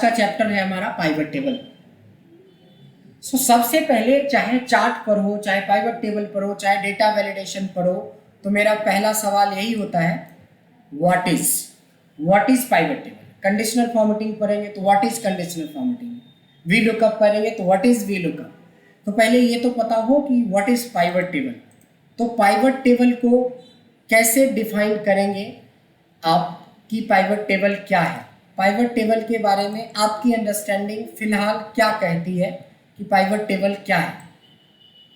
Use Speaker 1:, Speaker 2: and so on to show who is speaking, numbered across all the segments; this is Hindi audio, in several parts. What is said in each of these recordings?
Speaker 1: का चैप्टर है हमारा पाइवट टेबल। सबसे पहले चाहे चार्ट पर हो, चाहे पाइवट टेबल पर हो, चाहे डेटा वैलिडेशन पर हो, तो मेरा पहला सवाल यही होता है what is pivot table. Conditional formatting पढ़ेंगे तो what is conditional formatting, V lookup पढ़ेंगे तो व्हाट इज वी लुकअप। तो पहले ये तो पता हो कि व्हाट इज पाइवट टेबल। तो पाइवट टेबल को कैसे डिफाइन करेंगे आप कि पाइवट टेबल क्या है। पाइवट टेबल के बारे में आपकी अंडरस्टैंडिंग फिलहाल क्या कहती है कि पाइवट टेबल क्या है।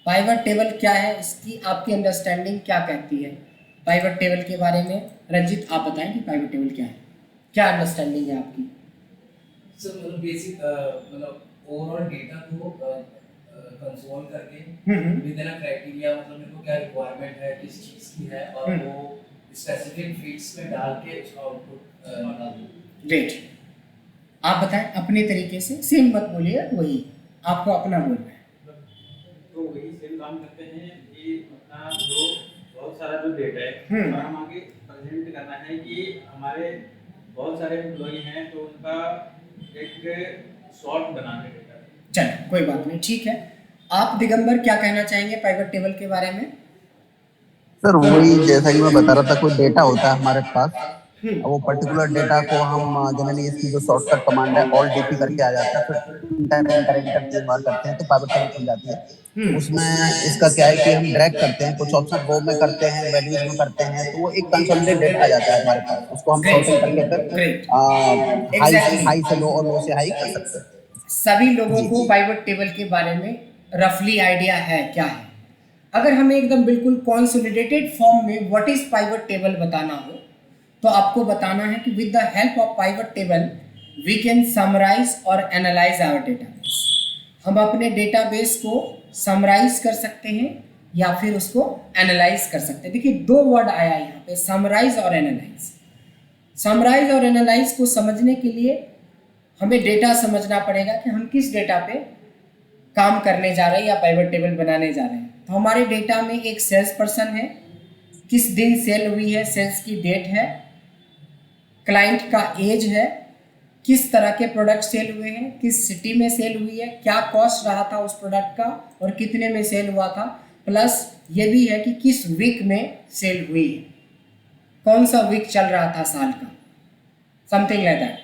Speaker 1: पाइवट टेबल क्या है, इसकी आपकी अंडरस्टैंडिंग क्या कहती है पाइवट टेबल के बारे में। रंजित आप बताएं कि पाइवट टेबल क्या है, क्या अंडरस्टैंडिंग है आपकी।
Speaker 2: सर मतलब बेसिक मतलब ओवरऑल डेटा को कंसोल करके विद इन अ क्राइटेरिया, मतलब मेरे को क्या रिक्वायरमेंट है, किस चीज की है, और वो स्पेसिफिक फील्ड्स में डाल के उसका आउटपुट निकाल दूं।
Speaker 1: ग्रेट, आप बताएं अपने तरीके से, सेम मत बोलिए, वही आपको अपना बोलना है।
Speaker 3: तो वही सेम काम करते हैं कि अपना जो बहुत सारा जो डेटा है और हम आगे प्रेजेंट करना है कि हमारे बहुत सारे एम्प्लॉई हैं तो उनका एक शॉर्ट बनाने डेटा।
Speaker 1: चलो कोई बात नहीं, ठीक है। आप दिगंबर क्या कहना चाहेंगे पाइवट टेबल के बारे में।
Speaker 4: सर वही जैसा कि मैं बता रहा था, कोई डेटा होता है हमारे पास, वो पर्टिकुलर डेटा को हम जनरली इसकी जो शॉर्टकट कमांड है ऑल डीपी करके आ जाता है, फिर इंटर एंटर एंटर 3 बार करते हैं तो पाइवट टेबल खुल जाती है। उसमें इसका क्या है कि हम ड्रैग करते हैं, कुछ ऑप्शन रो में करते हैं, वैल्यूज में करते हैं, तो वो एक कंसोलिडेटेड डेटा आ जाता है हमारे पास। उसको हम सॉर्टिंग करके फिर हाई से लो और लो से हाई कर सकते हैं।
Speaker 1: सभी लोगों को पाइवट टेबल के बारे में रफली आइडिया है क्या है। अगर हमें एकदम बिल्कुल कॉन्सोलिडेटेड फॉर्म में व्हाट इज पाइवट टेबल बताना हो तो आपको बताना है कि with the help of pivot table we can summarise और एनालाइज आवर डेटाबेस। हम अपने डेटाबेस को समराइज कर सकते हैं या फिर उसको एनालाइज कर सकते हैं। देखिए दो वर्ड आया यहाँ पे, समराइज और एनालाइज। समराइज और एनालाइज को समझने के लिए हमें डेटा समझना पड़ेगा कि हम किस डेटा पे काम करने जा रहे हैं या पाइवट टेबल बनाने जा रहे हैं। तो हमारे डेटा में एक सेल्स पर्सन है, किस दिन सेल हुई है, सेल्स की डेट है, क्लाइंट का एज है, किस तरह के प्रोडक्ट सेल हुए हैं, किस सिटी में सेल हुई है, क्या कॉस्ट रहा था उस प्रोडक्ट का और कितने में सेल हुआ था, प्लस ये भी है कि किस वीक में सेल हुई है, कौन सा वीक चल रहा था साल का, समथिंग लाइक दैट।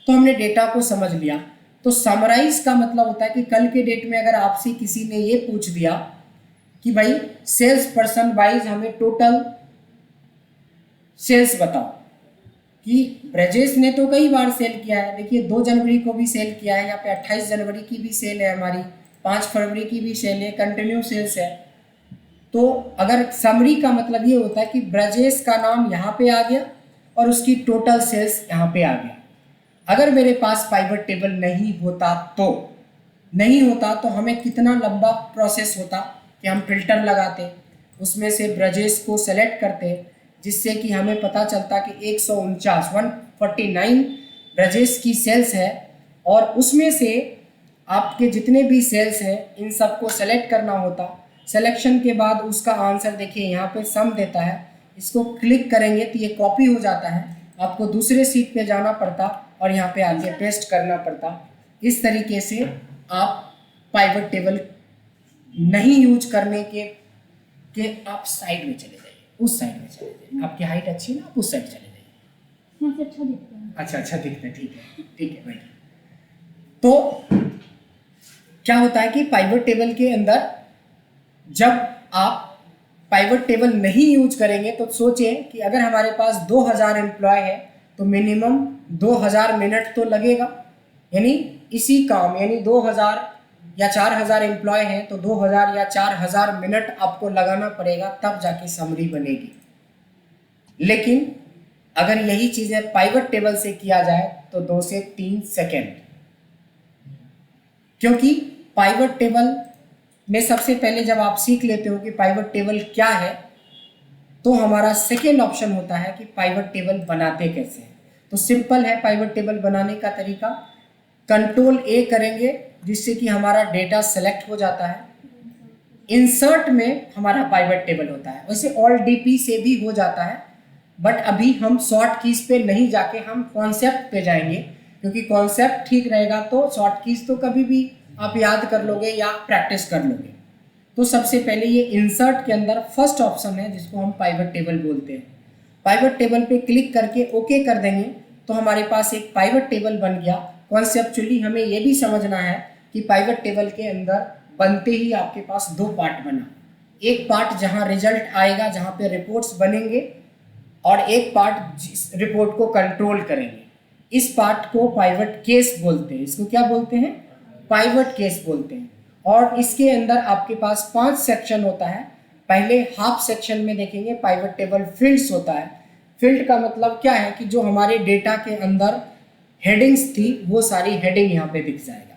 Speaker 1: तो हमने डेटा को समझ लिया। तो समराइज का मतलब होता है कि कल के डेट में अगर आपसे किसी ने ये पूछ दिया कि भाई सेल्स पर्सन वाइज हमें टोटल सेल्स बताओ, कि ब्रजेश ने तो कई बार सेल किया है, देखिए 2 जनवरी को भी सेल किया है, यहाँ पे 28 जनवरी की भी सेल है हमारी, 5 फरवरी की भी सेल है, कंटिन्यू सेल्स है। तो अगर समरी का मतलब ये होता है कि ब्रजेश का नाम यहाँ पे आ गया और उसकी टोटल सेल्स यहाँ पे आ गया। अगर मेरे पास पाइवट टेबल नहीं होता तो हमें कितना लंबा प्रोसेस होता कि हम फिल्टर लगाते, उसमें से ब्रजेश को सेलेक्ट करते, जिससे कि हमें पता चलता कि 149 ब्रजेश की सेल्स है और उसमें से आपके जितने भी सेल्स हैं इन सबको सेलेक्ट करना होता। सिलेक्शन के बाद उसका आंसर देखिए यहाँ पे सम देता है, इसको क्लिक करेंगे तो ये कॉपी हो जाता है, आपको दूसरे सीट पे जाना पड़ता और यहाँ पे आके पेस्ट करना पड़ता। इस तरीके से आप पाइवट टेबल नहीं यूज करने के आप साइड में चले जाइए, उस साइड में चले जाइए, आपकी हाइट अच्छी है ना, आप उस साइड चले जाइए।
Speaker 5: अच्छा दिखता है।
Speaker 1: अच्छा दिखता है, ठीक है भाई। तो क्या होता है कि पाइवट टेबल के अंदर जब आप पाइवट टेबल नहीं यूज करेंगे तो सोचें कि अगर हमारे पास 2000 एम्प्लॉय है तो मिनिमम 2000 मिनट तो लगेगा, यानी इसी काम, यानी 2000 या 4000 एम्प्लॉय हैं तो 2000 या 4000 मिनट आपको लगाना पड़ेगा, तब जाके समरी बनेगी। लेकिन अगर यही चीज़ें पाइवट टेबल से किया जाए तो 2 से 3 सेकेंड, क्योंकि पाइवट टेबल में सबसे पहले जब आप सीख लेते हो कि पाइवट टेबल क्या है तो हमारा सेकेंड ऑप्शन होता है कि पाइवट टेबल बनाते कैसे हैं। तो सिंपल है पाइवट टेबल बनाने का तरीका, कंट्रोल ए करेंगे जिससे कि हमारा डेटा सेलेक्ट हो जाता है, इंसर्ट में हमारा पाइवट टेबल होता है, वैसे ऑल डीपी से भी हो जाता है, बट अभी हम शॉर्ट कीज पे नहीं जाके हम कॉन्सेप्ट पे जाएंगे क्योंकि कॉन्सेप्ट ठीक रहेगा तो शॉर्ट कीज तो कभी भी आप याद कर लोगे या प्रैक्टिस कर लोगे। तो सबसे पहले ये इंसर्ट के अंदर फर्स्ट ऑप्शन है जिसको हम पाइवट टेबल बोलते हैं। पाइवट टेबल पे क्लिक करके ओके कर देंगे तो हमारे पास एक पाइवट टेबल बन गया। कॉन्सेप्चुअली हमें ये भी समझना है कि पाइवट टेबल के अंदर बनते ही आपके पास दो पार्ट बना, एक पार्ट जहाँ रिजल्ट आएगा जहाँ पे रिपोर्ट्स बनेंगे और एक पार्ट जिस रिपोर्ट को कंट्रोल करेंगे। इस पार्ट को पाइवट केस बोलते हैं। इसको क्या बोलते हैं? पाइवट केस बोलते हैं। और इसके अंदर आपके पास 5 सेक्शन होता है। पहले हाफ सेक्शन में देखेंगे पाइवट टेबल फील्ड्स होता है। फील्ड का मतलब क्या है कि जो हमारे डेटा के अंदर हेडिंग्स थी वो सारी हेडिंग यहाँ पे दिख जाएगा।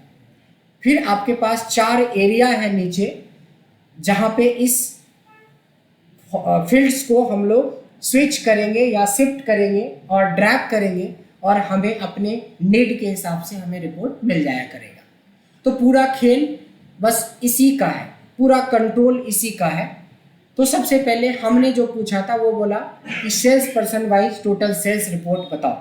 Speaker 1: फिर आपके पास 4 एरिया है नीचे जहाँ पे इस फील्ड्स को हम लोग स्विच करेंगे या शिफ्ट करेंगे और ड्रैग करेंगे और हमें अपने नीड के हिसाब से हमें रिपोर्ट मिल जाया करेगा। तो पूरा खेल बस इसी का है, पूरा कंट्रोल इसी का है। तो सबसे पहले हमने जो पूछा था वो बोला कि sales person wise total sales report बताओ।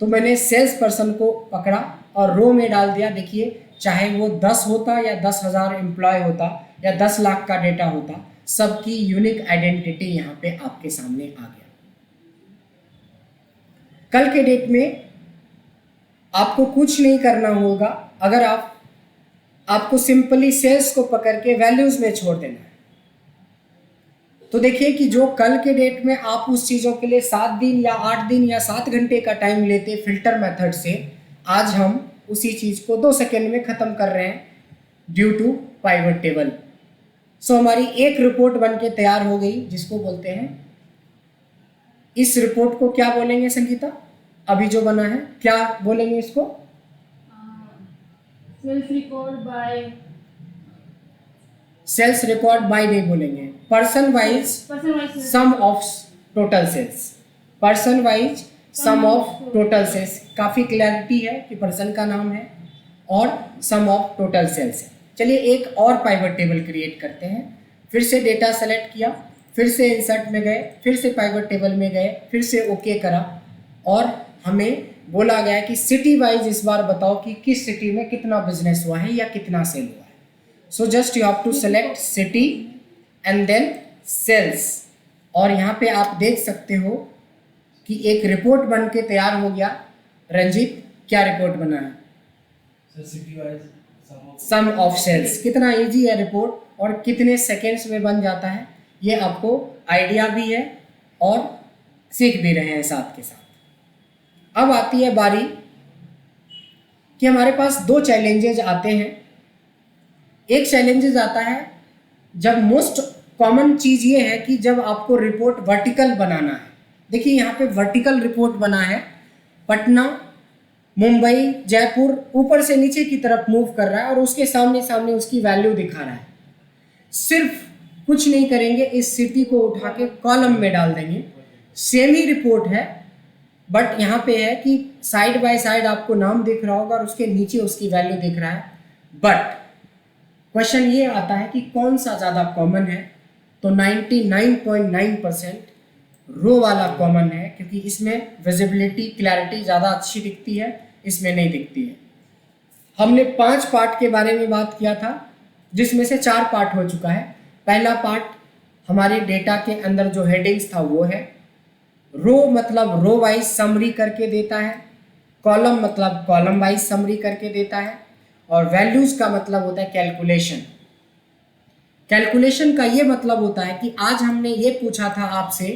Speaker 1: तो मैंने सेल्स पर्सन को पकड़ा और रो में डाल दिया। देखिए चाहे वो 10 होता या 10,000 एम्प्लॉय होता या 10 लाख का डेटा होता, सबकी यूनिक आइडेंटिटी यहाँ पे आपके सामने आ गया। कल के डेट में आपको कुछ नहीं करना होगा। अगर आपको सिंपली सेल्स को पकड़ के वैल्यूज में छोड़ देना है। तो देखिए कि जो कल के डेट में आप उस चीज़ों के लिए 7 दिन या 8 दिन या 7 घंटे का टाइम लेते फिल्टर मेथड से, आज हम उसी चीज़ को 2 सेकेंड में ख़त्म कर रहे हैं ड्यू टू पाइवट टेबल। सो हमारी एक रिपोर्ट बन के तैयार हो गई जिसको बोलते हैं, इस रिपोर्ट को क्या बोलेंगे संगीता? अभी जो बना है क्या बोलेंगे इसको?
Speaker 5: Sales record by,
Speaker 1: sales record by नहीं बोलेंगे, person wise sum of total sales. Person wise sum of total sales. काफ़ी क्लैरिटी है कि पर्सन का नाम है और सम ऑफ टोटल सेल्स है। चलिए एक और पाइवट टेबल क्रिएट करते हैं। फिर से डेटा सेलेक्ट किया, फिर से इंसर्ट में गए, फिर से पाइवट टेबल में गए, फिर से ओके करा और हमें बोला गया कि सिटी वाइज इस बार बताओ कि किस सिटी में कितना बिजनेस हुआ है या कितना सेल हुआ है। So just you have to select city and then sales. और यहाँ पे आप देख सकते हो कि एक रिपोर्ट बन के तैयार हो गया। रंजीत क्या रिपोर्ट बना है?
Speaker 2: Sir city wise
Speaker 1: sum of sales. कितना इजी है रिपोर्ट और कितने सेकेंड्स में बन जाता है, ये आपको आइडिया भी है और सीख भी रहे हैं साथ के साथ। अब आती है बारी कि हमारे पास 2 चैलेंजेस आते हैं। एक चैलेंजेस आता है जब मोस्ट कॉमन चीज़ ये है कि जब आपको रिपोर्ट वर्टिकल बनाना है। देखिए यहाँ पे वर्टिकल रिपोर्ट बना है, पटना, मुंबई, जयपुर ऊपर से नीचे की तरफ मूव कर रहा है और उसके सामने सामने उसकी वैल्यू दिखा रहा है। सिर्फ कुछ नहीं करेंगे, इस सिटी को उठा के कॉलम में डाल देंगे। सेम ही रिपोर्ट है बट यहाँ पे है कि साइड बाय साइड आपको नाम दिख रहा होगा और उसके नीचे उसकी वैल्यू दिख रहा है। बट क्वेश्चन ये आता है कि कौन सा ज़्यादा कॉमन है? तो 99.9% रो वाला कॉमन है, क्योंकि इसमें विजिबिलिटी क्लैरिटी ज़्यादा अच्छी दिखती है, इसमें नहीं दिखती है। हमने 5 पार्ट के बारे में बात किया था जिसमें से 4 पार्ट हो चुका है। पहला पार्ट हमारे डेटा के अंदर जो हेडिंग्स था वो है। रो मतलब रो वाइज समरी करके देता है, कॉलम मतलब कॉलम वाइज समरी करके देता है और वैल्यूज़ का मतलब होता है कैलकुलेशन। कैलकुलेशन का ये मतलब होता है कि आज हमने ये पूछा था आपसे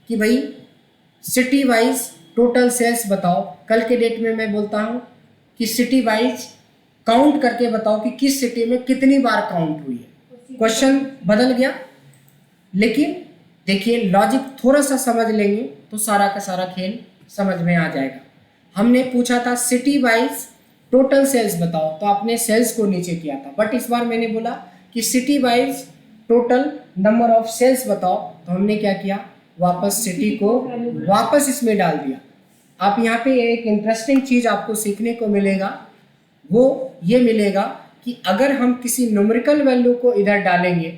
Speaker 1: कि भाई सिटी वाइज टोटल सेल्स बताओ। कल के डेट में मैं बोलता हूँ कि सिटी वाइज काउंट करके बताओ कि किस सिटी में कितनी बार काउंट हुई है। क्वेश्चन बदल गया, लेकिन देखिए लॉजिक थोड़ा सा समझ लेंगे तो सारा का सारा खेल समझ में आ जाएगा। हमने पूछा था सिटी वाइज टोटल सेल्स बताओ, तो आपने सेल्स को नीचे किया था, बट इस बार मैंने बोला कि city wise total number of sales बताओ, तो हमने क्या किया, वापस सिटी को वापस इसमें डाल दिया। आप यहाँ पे एक इंटरेस्टिंग चीज़ आपको सीखने को मिलेगा, वो ये मिलेगा कि अगर हम किसी न्यूमेरिकल वैल्यू को इधर डालेंगे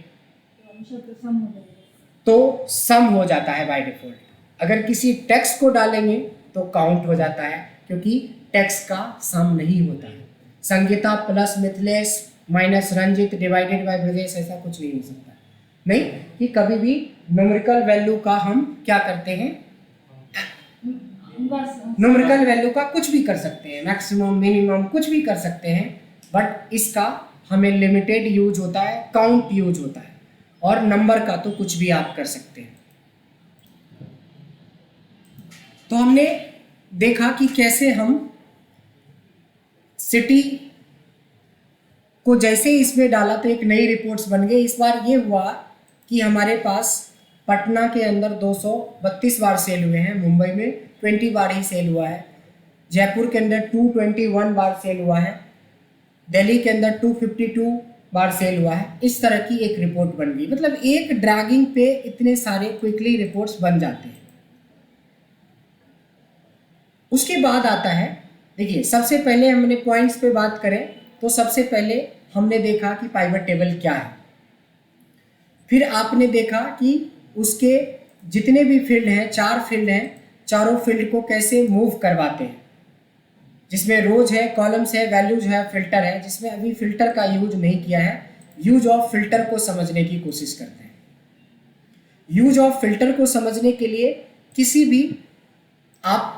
Speaker 1: तो सम हो जाता है बाय डिफॉल्ट। अगर किसी टेक्स्ट को डालेंगे तो काउंट हो जाता है, क्योंकि टेक्स्ट का सम नहीं होता है। Sangeeta plus Mithilesh minus Ranjit divided by Brajesh, ऐसा कुछ नहीं हो सकता। नहीं कि कभी भी न्यूमेरिकल वैल्यू का हम क्या करते हैं, न्यूमेरिकल वैल्यू का कुछ भी कर सकते हैं, मैक्सिमम मिनिमम कुछ भी कर सकते हैं, बट इसका हमें लिमिटेड यूज होता है, काउंट यूज होता है, और नंबर का तो कुछ भी आप कर सकते हैं। तो हमने देखा कि कैसे हम सिटी को जैसे इसमें डाला तो एक नई रिपोर्ट्स बन गई। इस बार ये हुआ कि हमारे पास पटना के अंदर 232 बार सेल हुए हैं, मुंबई में 20 बार ही सेल हुआ है, जयपुर के अंदर 221 बार सेल हुआ है, दिल्ली के अंदर 252 बार सेल हुआ है। इस तरह की एक रिपोर्ट बन गई। मतलब एक ड्रैगिंग पे इतने सारे क्विकली रिपोर्ट्स बन जाते हैं। उसके बाद आता है, देखिए सबसे पहले हमने पॉइंट्स पे बात करें तो सबसे पहले हमने देखा कि पाइवट टेबल क्या है। फिर आपने देखा कि उसके जितने भी फील्ड हैं, 4 फील्ड हैं, चारों फील्ड को कैसे मूव करवाते हैं, जिसमें रोज है, कॉलम्स है, वैल्यूज है, फिल्टर है। जिसमें अभी फिल्टर का यूज नहीं किया है, यूज ऑफ फिल्टर को समझने की कोशिश करते हैं। यूज ऑफ फिल्टर को समझने के लिए किसी भी आप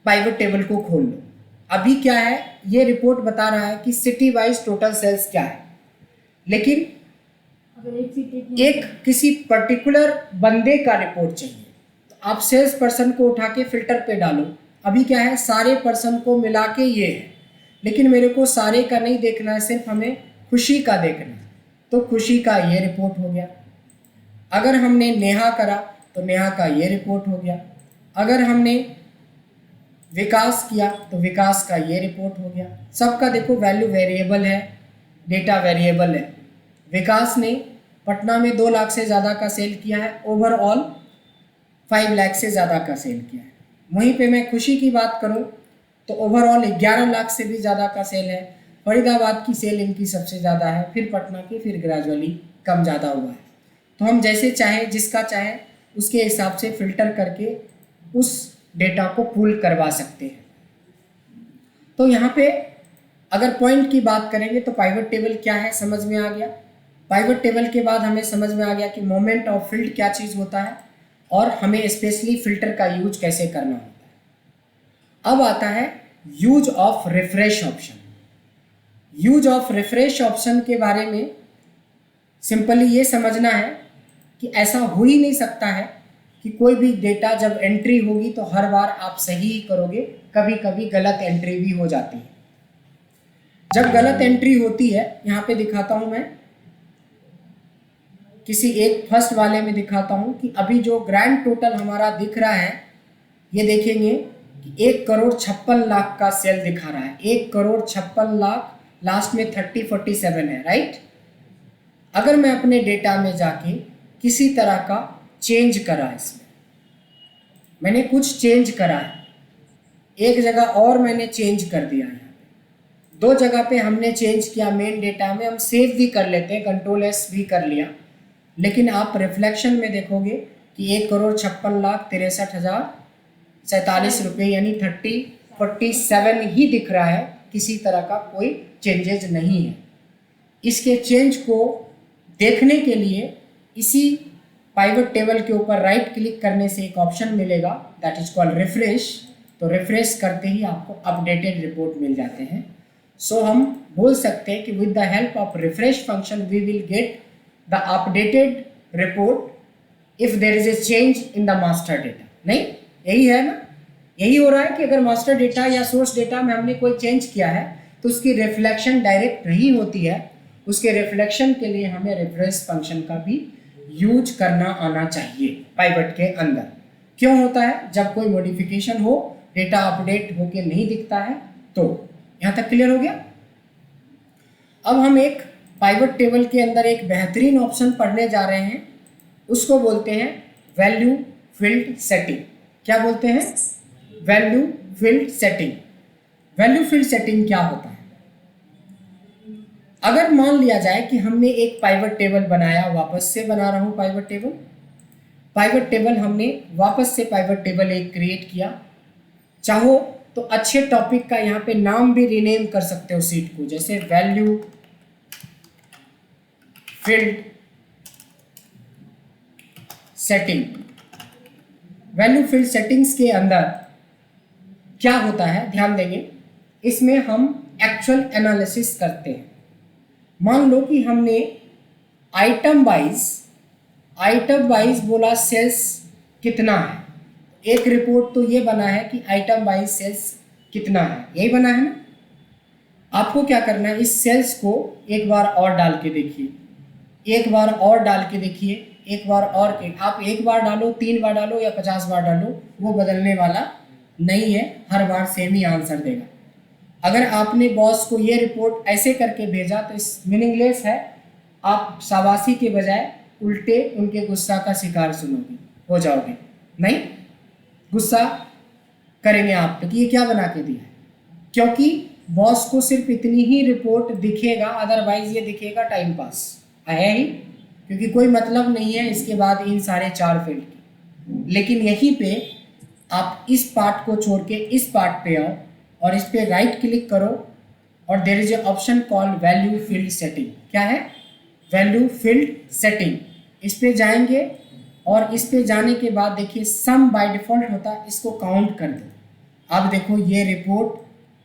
Speaker 1: पाइवट टेबल को खोल लो। अभी क्या है, ये रिपोर्ट बता रहा है कि सिटी वाइज टोटल सेल्स क्या है, लेकिन एक किसी पर्टिकुलर बंदे का रिपोर्ट चाहिए तो आप सेल्स पर्सन को उठा के फिल्टर पे डालो। अभी क्या है, सारे पर्सन को मिला के ये है, लेकिन मेरे को सारे का नहीं देखना है, सिर्फ हमें खुशी का देखना है, तो खुशी का ये रिपोर्ट हो गया। अगर हमने नेहा करा तो नेहा का ये रिपोर्ट हो गया। अगर हमने विकास किया तो विकास का ये रिपोर्ट हो गया। सबका देखो वैल्यू वेरिएबल है, डेटा वेरिएबल है। विकास ने पटना में 2 लाख से ज़्यादा का सेल किया है, ओवरऑल 5 लाख से ज़्यादा का सेल किया है। वहीं पे मैं खुशी की बात करूं तो ओवरऑल 11 लाख से भी ज़्यादा का सेल है। फरीदाबाद की सेल इनकी सबसे ज़्यादा है, फिर पटना की, फिर ग्रेजुअली कम ज़्यादा हुआ है। तो हम जैसे चाहे, जिसका चाहे उसके हिसाब से फिल्टर करके उस डेटा को पुल करवा सकते हैं। तो यहाँ पे अगर पॉइंट की बात करेंगे तो पाइवट टेबल क्या है समझ में आ गया। पाइवट टेबल के बाद हमें समझ में आ गया कि मोमेंट ऑफ फील्ड क्या चीज़ होता है और हमें स्पेशली फिल्टर का यूज कैसे करना होता है। अब आता है use of refresh option. Use of refresh option के बारे में सिंपली ये समझना है कि ऐसा हो ही नहीं सकता है कि कोई भी डेटा जब एंट्री होगी तो हर बार आप सही ही करोगे, कभी कभी गलत एंट्री भी हो जाती है। जब गलत एंट्री होती है, यहाँ पे दिखाता हूँ मैं, किसी एक फर्स्ट वाले में दिखाता हूँ कि अभी जो ग्रैंड टोटल हमारा दिख रहा है, ये देखेंगे कि 1,56,00,000 का सेल दिखा रहा है। 1,56,00,000 लास्ट में 3047 है, राइट। अगर मैं अपने डेटा में जाके किसी तरह का चेंज करा, इसमें मैंने कुछ चेंज करा है, एक जगह और मैंने चेंज कर दिया है, 2 जगह पे हमने चेंज किया मेन डेटा में, हम सेव भी कर लेते हैं, कंट्रोल-S भी कर लिया, लेकिन आप रिफ्लेक्शन में देखोगे कि 1,56,63,047 रुपये यानी 3047 ही दिख रहा है, किसी तरह का कोई चेंजेज नहीं है। इसके चेंज को देखने के लिए इसी पाइवट टेबल के ऊपर राइट क्लिक करने से एक ऑप्शन मिलेगा, दैट इज कॉल्ड रिफ्रेश। तो रिफ्रेश करते ही आपको अपडेटेड रिपोर्ट मिल जाते हैं। सो हम बोल सकते हैं कि with the help of refresh function we will get the updated report if there is a change in the master data. नहीं, यही है ना, यही हो रहा है कि अगर मास्टर डेटा या सोर्स डेटा में हमने कोई चेंज किया है तो उसकी रिफ्लेक्शन डायरेक्ट नहीं होती है। उसके रिफ्लेक्शन के लिए हमें रिफ्रेश फंक्शन का भी यूज करना आना चाहिए पाइवट के अंदर। क्यों होता है? जब कोई मॉडिफिकेशन हो, डेटा अपडेट होके नहीं दिखता है। तो यहाँ तक क्लियर हो गया। अब हम एक पाइवट टेबल के अंदर एक बेहतरीन ऑप्शन पढ़ने जा रहे हैं, उसको बोलते हैं वैल्यू फील्ड सेटिंग। क्या बोलते हैं? Value field setting. Value field setting क्या होता है? अगर मान लिया जाए कि हमने एक पाइवट टेबल बनाया, वापस से बना रहा हूँ पाइवट टेबल हमने वापस से पाइवट टेबल एक क्रिएट किया, चाहो तो अच्छे टॉपिक का यहाँ पे नाम भी रीनेम कर सकते हो सीट को, जैसे value field setting. Value field settings के अंदर क्या होता है, ध्यान देंगे, इसमें हम एक्चुअल एनालिसिस करते हैं। मान लो कि हमने आइटम वाइज बोला सेल्स कितना है, एक रिपोर्ट तो ये बना है कि आइटम वाइज सेल्स कितना है, यही बना है ना। आपको क्या करना है, इस सेल्स को एक बार और डाल के देखिए, एक बार और डाल के देखिए, एक बार और के, आप एक बार डालो, 3 बार डालो या 50 बार डालो, वो बदलने वाला नहीं है, हर बार सेम ही आंसर देगा। अगर आपने बॉस को ये रिपोर्ट ऐसे करके भेजा तो इस मीनिंगलेस है, आप शाबाशी के बजाय उल्टे उनके गुस्सा का शिकार सुनोगे, हो जाओगे, नहीं गुस्सा करेंगे आप पे कि ये क्या बना के दिया है, क्योंकि बॉस को सिर्फ इतनी ही रिपोर्ट दिखेगा, अदरवाइज ये दिखेगा टाइम पास है ही, क्योंकि कोई मतलब नहीं है इसके बाद इन सारे 4 फील्ड की। लेकिन यहीं पे आप इस पार्ट को छोड़ के इस पार्ट पे आओ और इस पे राइट क्लिक करो और there is a option called value field setting. क्या है? Value field setting. इस पे जाएंगे और इस पे जाने के बाद देखिए सम बाय डिफॉल्ट होता है, इसको काउंट कर दो। अब देखो ये रिपोर्ट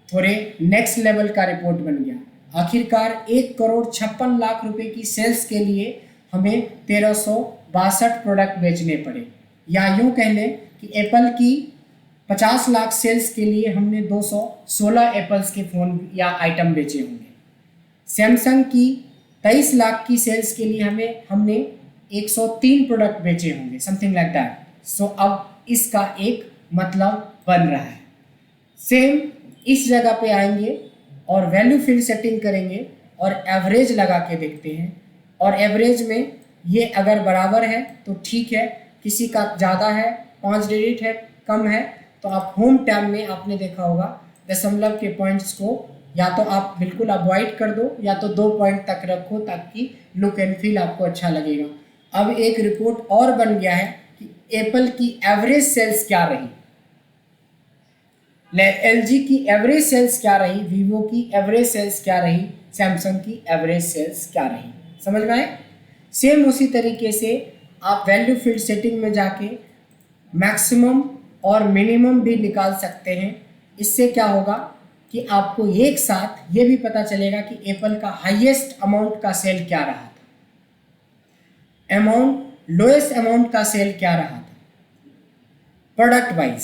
Speaker 1: थोड़े नेक्स्ट लेवल का रिपोर्ट बन गया। आखिरकार 1,56,00,000 रुपए की सेल्स के लिए हमें 1362 प्रोडक्ट बेचने पड़े, या यूँ कह लें कि एप्पल की 50 लाख सेल्स के लिए हमने 216 एप्पल्स के फ़ोन या आइटम बेचे होंगे। सैमसंग की 23 लाख की सेल्स के लिए हमने 103 प्रोडक्ट बेचे होंगे, समथिंग लाइक दैट। सो अब इसका एक मतलब बन रहा है। सेम इस जगह पे आएंगे और वैल्यू फील्ड सेटिंग करेंगे और एवरेज लगा के देखते हैं, और एवरेज में ये अगर बराबर है तो ठीक है, किसी का ज़्यादा है, 5 डिजिट है, कम है, तो आप होम टैब में आपने देखा होगा दशमलव के पॉइंट्स को या तो आप बिल्कुल अवॉइड कर दो या तो 2 पॉइंट तक रखो, ताकि लुक एंड फील आपको अच्छा लगेगा। अब एक रिपोर्ट और बन गया है कि एप्पल की एवरेज सेल्स क्या रही, LG की एवरेज सेल्स क्या रही, वीवो की एवरेज सेल्स क्या रही, सैमसंग की एवरेज सेल्स क्या रही। समझ में आए? सेम उसी तरीके से आप वैल्यू फील्ड सेटिंग में जाके मैक्सिमम और मिनिमम भी निकाल सकते हैं। इससे क्या होगा कि आपको एक साथ ये भी पता चलेगा कि एप्पल का हाईएस्ट अमाउंट का सेल क्या रहा था, लोएस्ट अमाउंट का सेल क्या रहा था प्रोडक्ट वाइज।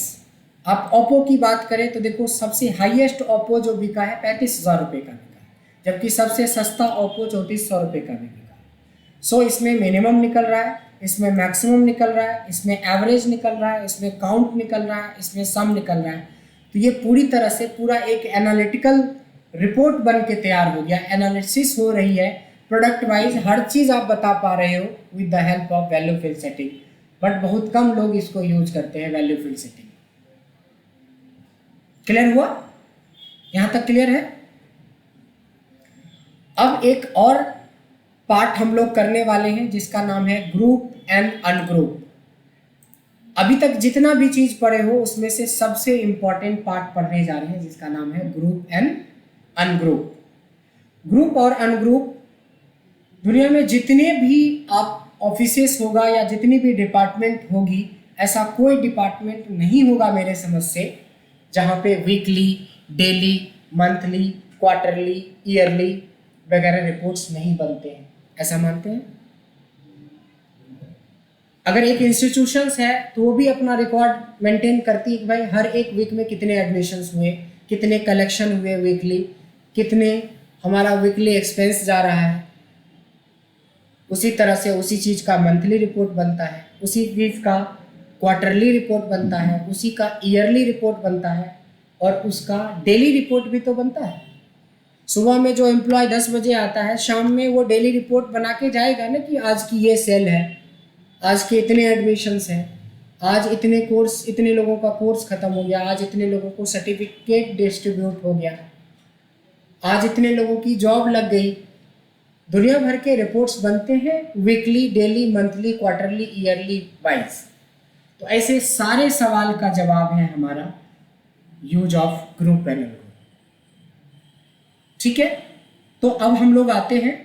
Speaker 1: आप ओप्पो की बात करें तो देखो सबसे हाईएस्ट ओप्पो जो बिका है 35,000 रुपये का बिका है, जबकि सबसे सस्ता ओप्पो 3400 रुपये का भी बिका है। सो इसमें मिनिमम निकल रहा है, इसमें मैक्सिमम निकल रहा है, इसमें एवरेज निकल रहा है, इसमें काउंट निकल रहा है, इसमें सम निकल रहा है। तो ये पूरी तरह से पूरा एक एनालिटिकल रिपोर्ट बन के तैयार हो गया, एनालिसिस हो रही है प्रोडक्ट वाइज, हर चीज़ आप बता पा रहे हो with the help of value field setting. But बहुत कम लोग इसको यूज करते हैं वैल्यू फील्ड सेटिंग। क्लियर हुआ? यहां तक क्लियर है? अब एक और पार्ट हम लोग करने वाले हैं जिसका नाम है ग्रुप एंड अनग्रुप। अभी तक जितना भी चीज पढ़े हो उसमें से सबसे इंपॉर्टेंट पार्ट पढ़ने जा रहे हैं जिसका नाम है ग्रुप एंड अनग्रुप। ग्रुप और अनग्रुप दुनिया में जितने भी आप ऑफिसेस होगा या जितनी भी डिपार्टमेंट होगी, ऐसा कोई डिपार्टमेंट नहीं होगा मेरे समझ से जहाँ पे weekly, daily, monthly, quarterly, yearly वगैरह रिपोर्ट्स नहीं बनते हैं। ऐसा मानते हैं? अगर एक इंस्टीट्यूशंस है तो वो भी अपना रिकॉर्ड मेंटेन करती है कि भाई हर एक वीक में कितने एडमिशन्स हुए, कितने कलेक्शन हुए वीकली, कितने हमारा वीकली एक्सपेंस जा रहा है। उसी तरह से उसी चीज़ का मंथली रिपोर्ट बनता है, उसी चीज़ का क्वार्टरली रिपोर्ट बनता है, उसी का ईयरली रिपोर्ट बनता है, और उसका डेली रिपोर्ट भी तो बनता है। सुबह में जो एम्प्लॉय 10 बजे आता है, शाम में वो डेली रिपोर्ट बना के जाएगा ना कि आज की ये सेल है, आज के इतने एडमिशन्स हैं, आज इतने कोर्स, इतने लोगों का कोर्स ख़त्म हो गया, आज इतने लोगों को सर्टिफिकेट डिस्ट्रीब्यूट हो गया, आज इतने लोगों की जॉब लग गई। दुनिया भर के रिपोर्ट्स बनते हैं weekly, daily, monthly, quarterly, yearly wise. तो ऐसे सारे सवाल का जवाब है हमारा use of group and ungroup. ठीक है, तो अब हम लोग आते हैं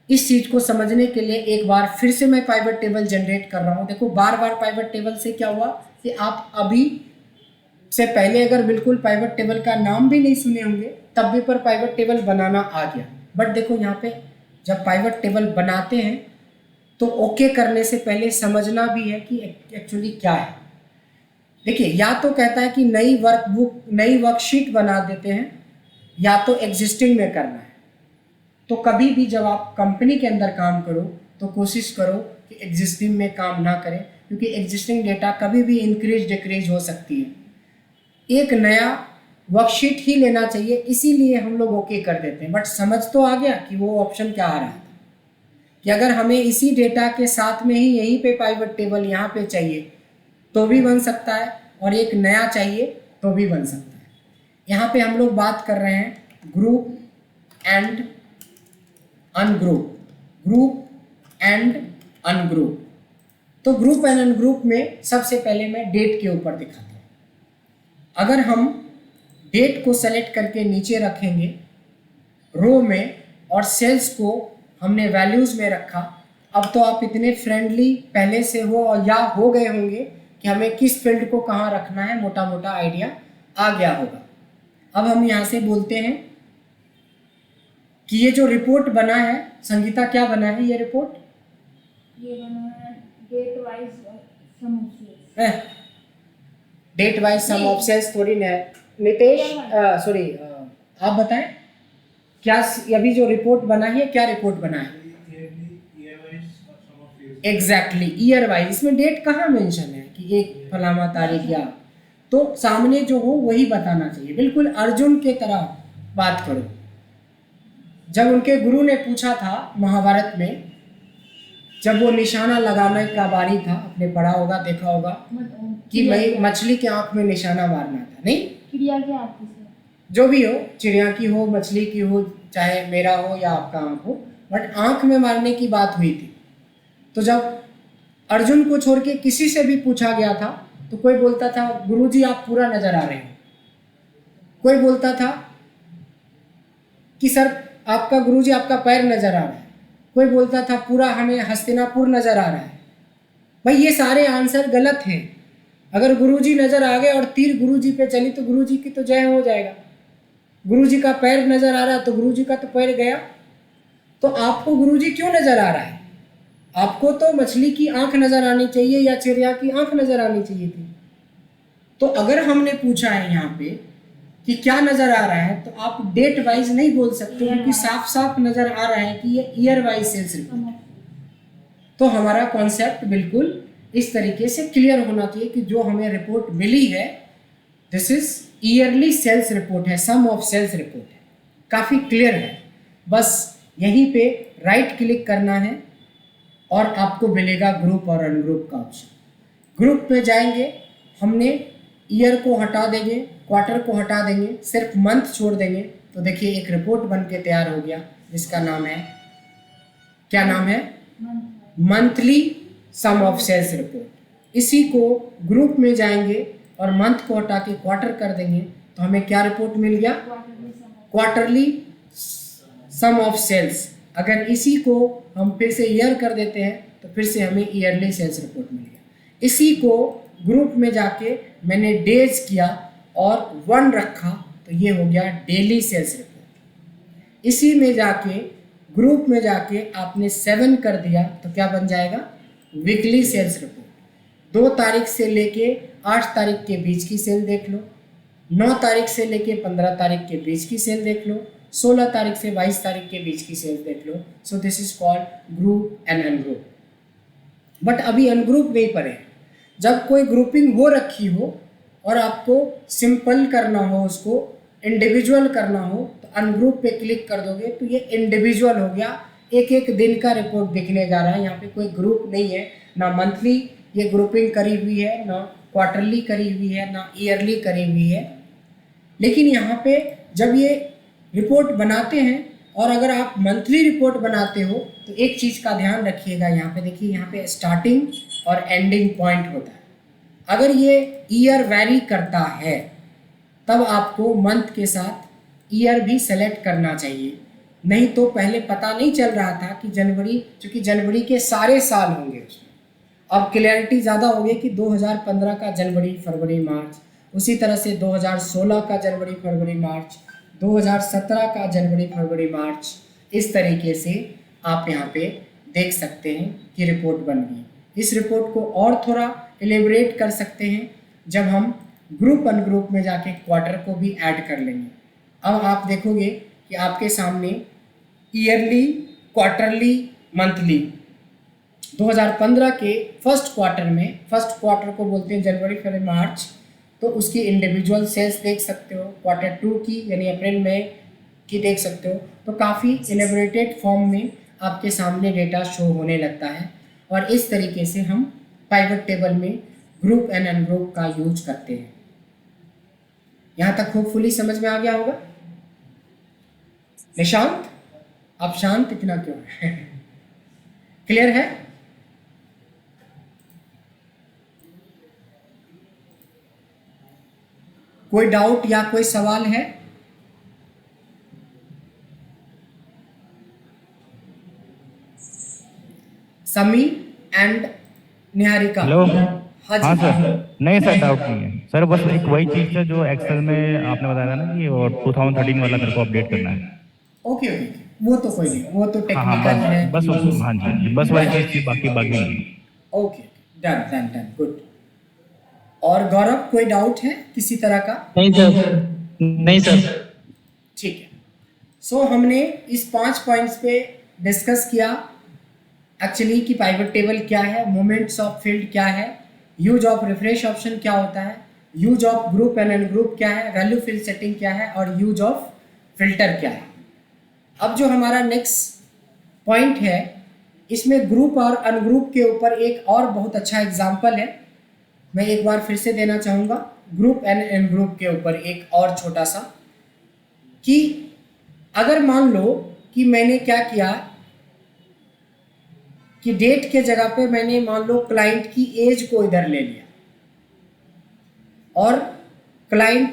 Speaker 1: इस चीज को समझने के लिए। एक बार फिर से मैं पाइवट टेबल जनरेट कर रहा हूं। देखो बार बार पाइवट टेबल से क्या हुआ कि आप अभी से पहले अगर बिल्कुल पाइवट टेबल का नाम भी नहीं सुने होंगे तब भी पर पाइवट टेबल बनाना आ गया। बट देखो यहाँ पे जब पाइवट टेबल बनाते हैं तो ओके करने से पहले समझना भी है कि एक्चुअली क्या है। देखिए या तो कहता है कि नई वर्कबुक नई वर्कशीट बना देते हैं या तो एग्जिस्टिंग में करना है। तो कभी भी जब आप कंपनी के अंदर काम करो तो कोशिश करो कि एग्जिस्टिंग में काम ना करें, क्योंकि एग्जिस्टिंग डेटा कभी भी इंक्रीज डिक्रीज हो सकती है। एक नया वर्कशीट ही लेना चाहिए, इसीलिए हम लोग ओके कर देते हैं। बट समझ तो आ गया कि वो ऑप्शन क्या आ रहा था कि अगर हमें इसी डेटा के साथ में ही यहीं पे पाइवट टेबल यहाँ पे चाहिए तो भी बन सकता है, और एक नया चाहिए तो भी बन सकता है। यहाँ पे हम लोग बात कर रहे हैं group and ungroup, group and ungroup. तो ग्रुप एंड अनग्रुप में सबसे पहले मैं डेट के ऊपर दिखाता हूँ। अगर हम डेट को सेलेक्ट करके नीचे रखेंगे रो में और सेल्स को हमने वैल्यूज में रखा, अब तो आप इतने फ्रेंडली पहले से हो और या हो गए होंगे कि हमें किस फील्ड को कहाँ रखना है, मोटा मोटा आइडिया आ गया होगा। अब हम यहाँ से बोलते हैं कि ये जो रिपोर्ट बना है, संगीता क्या बना है ये रिपोर्ट?
Speaker 5: ये बना है date wise sum of sales.
Speaker 1: Date wise sum of sales थोड़ी ना है नितेश, सॉरी आप बताएं क्या अभी जो रिपोर्ट बना है क्या रिपोर्ट बना है? Exactly year wise. इसमें डेट कहाँ मेंशन है कि एक फलाना तारीख या, तो सामने जो हो वही बताना चाहिए। बिल्कुल अर्जुन के तरह बात करो। जब उनके गुरु ने पूछा था महाभारत में, जब वो निशाना लगाने का बारी था, आपने पढ़ा होगा देखा होगा कि मछली के आंख में निशाना मारना था, नहीं
Speaker 5: चिड़िया के आंख से,
Speaker 1: जो भी हो, चिड़िया की हो मछली की हो चाहे मेरा हो या आपका आंख हो, बट आंख में मारने की बात हुई थी। तो जब अर्जुन को छोड़ के किसी से भी पूछा गया था तो कोई बोलता था गुरुजी आप पूरा नजर आ रहे हैं, कोई बोलता था कि सर आपका गुरुजी आपका पैर नजर आ रहा है, कोई बोलता था पूरा हमें हस्तिनापुर नजर आ रहा है। भाई ये सारे आंसर गलत हैं। अगर गुरुजी नजर आ गए और तीर गुरुजी पे चली तो गुरुजी की तो जय हो जाएगा। गुरुजी का पैर नजर आ रहा है तो गुरुजी का तो पैर गया। तो आपको गुरुजी क्यों नजर आ रहा है? आपको तो मछली की आंख नजर आनी चाहिए या चिड़िया की आंख नजर आनी चाहिए थी। तो अगर हमने पूछा है यहाँ पे कि क्या नजर आ रहा है तो आप डेट वाइज नहीं बोल सकते, क्योंकि साफ साफ नजर आ रहा है कि ये ईयर वाइज सेल्स रिपोर्ट। तो हमारा कॉन्सेप्ट बिल्कुल इस तरीके से क्लियर होना चाहिए कि जो हमें रिपोर्ट मिली है this is yearly sales report है, सम ऑफ सेल्स रिपोर्ट है। काफ़ी क्लियर है। बस यहीं पे राइट क्लिक करना है और आपको मिलेगा ग्रुप और अनग्रुप का ऑप्शन। ग्रुप पे जाएंगे, हमने ईयर को हटा देंगे, क्वार्टर को हटा देंगे, सिर्फ मंथ छोड़ देंगे, तो देखिए एक रिपोर्ट बन के तैयार हो गया जिसका नाम है, क्या नाम है? Monthly sum of sales report. इसी को ग्रुप में जाएंगे और मंथ को हटा के क्वार्टर कर देंगे तो हमें क्या रिपोर्ट मिल गया? Quarterly sum of sales. अगर इसी को हम फिर से ईयर कर देते हैं तो फिर से हमें ईयरली सेल्स रिपोर्ट मिल गया। इसी को ग्रुप में जाके मैंने डेज किया और 1 रखा तो ये हो गया डेली सेल्स रिपोर्ट। इसी में जाके ग्रुप में जाके आपने 7 कर दिया तो क्या बन जाएगा? Weekly sales report. 2 तारीख से लेके 8 तारीख के बीच की सेल देख लो, 9 तारीख से लेके 15 तारीख के बीच की सेल देख लो, 16 तारीख से 22 तारीख के बीच की सेल देख लो। So this is called group and ungroup. But अभी अनग्रुप नहीं पढ़े। जब कोई ग्रुपिंग हो रखी हो और आपको सिंपल करना हो, उसको इंडिविजुअल करना हो, तो अनग्रुप पे क्लिक कर दोगे तो ये इंडिविजुअल हो गया। एक एक दिन का रिपोर्ट दिखने जा रहा है। यहाँ पे कोई ग्रुप नहीं है, ना मंथली ये ग्रुपिंग करी हुई है, ना क्वार्टरली करी हुई है, ना ईयरली करी हुई है। लेकिन यहाँ पे जब ये रिपोर्ट बनाते हैं और अगर आप मंथली रिपोर्ट बनाते हो तो एक चीज़ का ध्यान रखिएगा। यहाँ पे देखिए, यहाँ पे स्टार्टिंग और एंडिंग पॉइंट होता है। अगर ये ईयर वैरी करता है तब आपको मंथ के साथ ईयर भी सेलेक्ट करना चाहिए। नहीं तो पहले पता नहीं चल रहा था कि जनवरी, क्योंकि जनवरी के सारे साल होंगे उसमें। अब क्लैरिटी ज़्यादा हो गई कि 2015 का जनवरी फरवरी मार्च, उसी तरह से 2016 का जनवरी फरवरी मार्च, 2017 का जनवरी फरवरी मार्च, इस तरीके से आप यहाँ पे देख सकते हैं कि रिपोर्ट बन गई। इस रिपोर्ट को और थोड़ा एलिब्रेट कर सकते हैं जब हम ग्रुप अनग्रुप में जाके क्वार्टर को भी ऐड कर लेंगे। अब आप देखोगे कि आपके सामने ईयरली, क्वार्टरली, मंथली 2015 के फर्स्ट क्वार्टर में, फर्स्ट क्वार्टर को बोलते हैं जनवरी फरवरी मार्च, तो उसकी इंडिविजुअल सेल्स देख सकते हो। क्वार्टर 2 की यानी अप्रैल मई की देख सकते हो। तो काफ़ी एलिब्रेटेड फॉर्म में आपके सामने डेटा शो होने लगता है और इस तरीके से हम पाइवट टेबल में ग्रुप एंड अनग्रुप का यूज करते हैं। यहाँ तक होपफुली समझ में आ गया होगा। निशांत, आप शांत इतना क्यों है? क्लियर है? कोई डाउट या कोई सवाल है? समी एंड निहारिका।
Speaker 6: हेलो।
Speaker 1: हाँ
Speaker 6: हाँ
Speaker 1: जी।
Speaker 6: सर, नहीं सर, डाउट नहीं है सर, बस एक वही चीज़ है जो एक्सेल में आपने बताया था ना कि और 2013 वाला मेरे को अपडेट करना है।
Speaker 1: ओके ओके, वो तो कोई नहीं, वो तो
Speaker 6: हाँ हाँ,
Speaker 1: टेक्निकल है।
Speaker 6: बस हाँ जी, बस वही चीज़ थी, बाकी नहीं।
Speaker 1: Okay, done done done, good. और गौरव, कोई डाउट है किसी तरह का?
Speaker 7: नहीं सर, नहीं सर।
Speaker 1: ठीक है। सो हमने इस 5 पॉइंट्स पे डिस्कस किया एक्चुअली कि पाइवट टेबल क्या है, मोमेंट्स ऑफ फील्ड क्या है, यूज ऑफ रिफ्रेश ऑप्शन क्या होता है, use of group and ungroup क्या है, वैल्यू फील्ड सेटिंग क्या है और यूज ऑफ फिल्टर क्या है। अब जो हमारा नेक्स्ट पॉइंट है, इसमें ग्रुप और अनग्रुप के ऊपर एक और बहुत अच्छा एग्जाम्पल है, मैं एक बार फिर से देना चाहूँगा। ग्रुप एंड अनग्रुप के ऊपर एक और छोटा सा, कि अगर मान लो कि मैंने क्या किया कि डेट के जगह पे मैंने मान लो क्लाइंट की एज को इधर ले लिया और क्लाइंट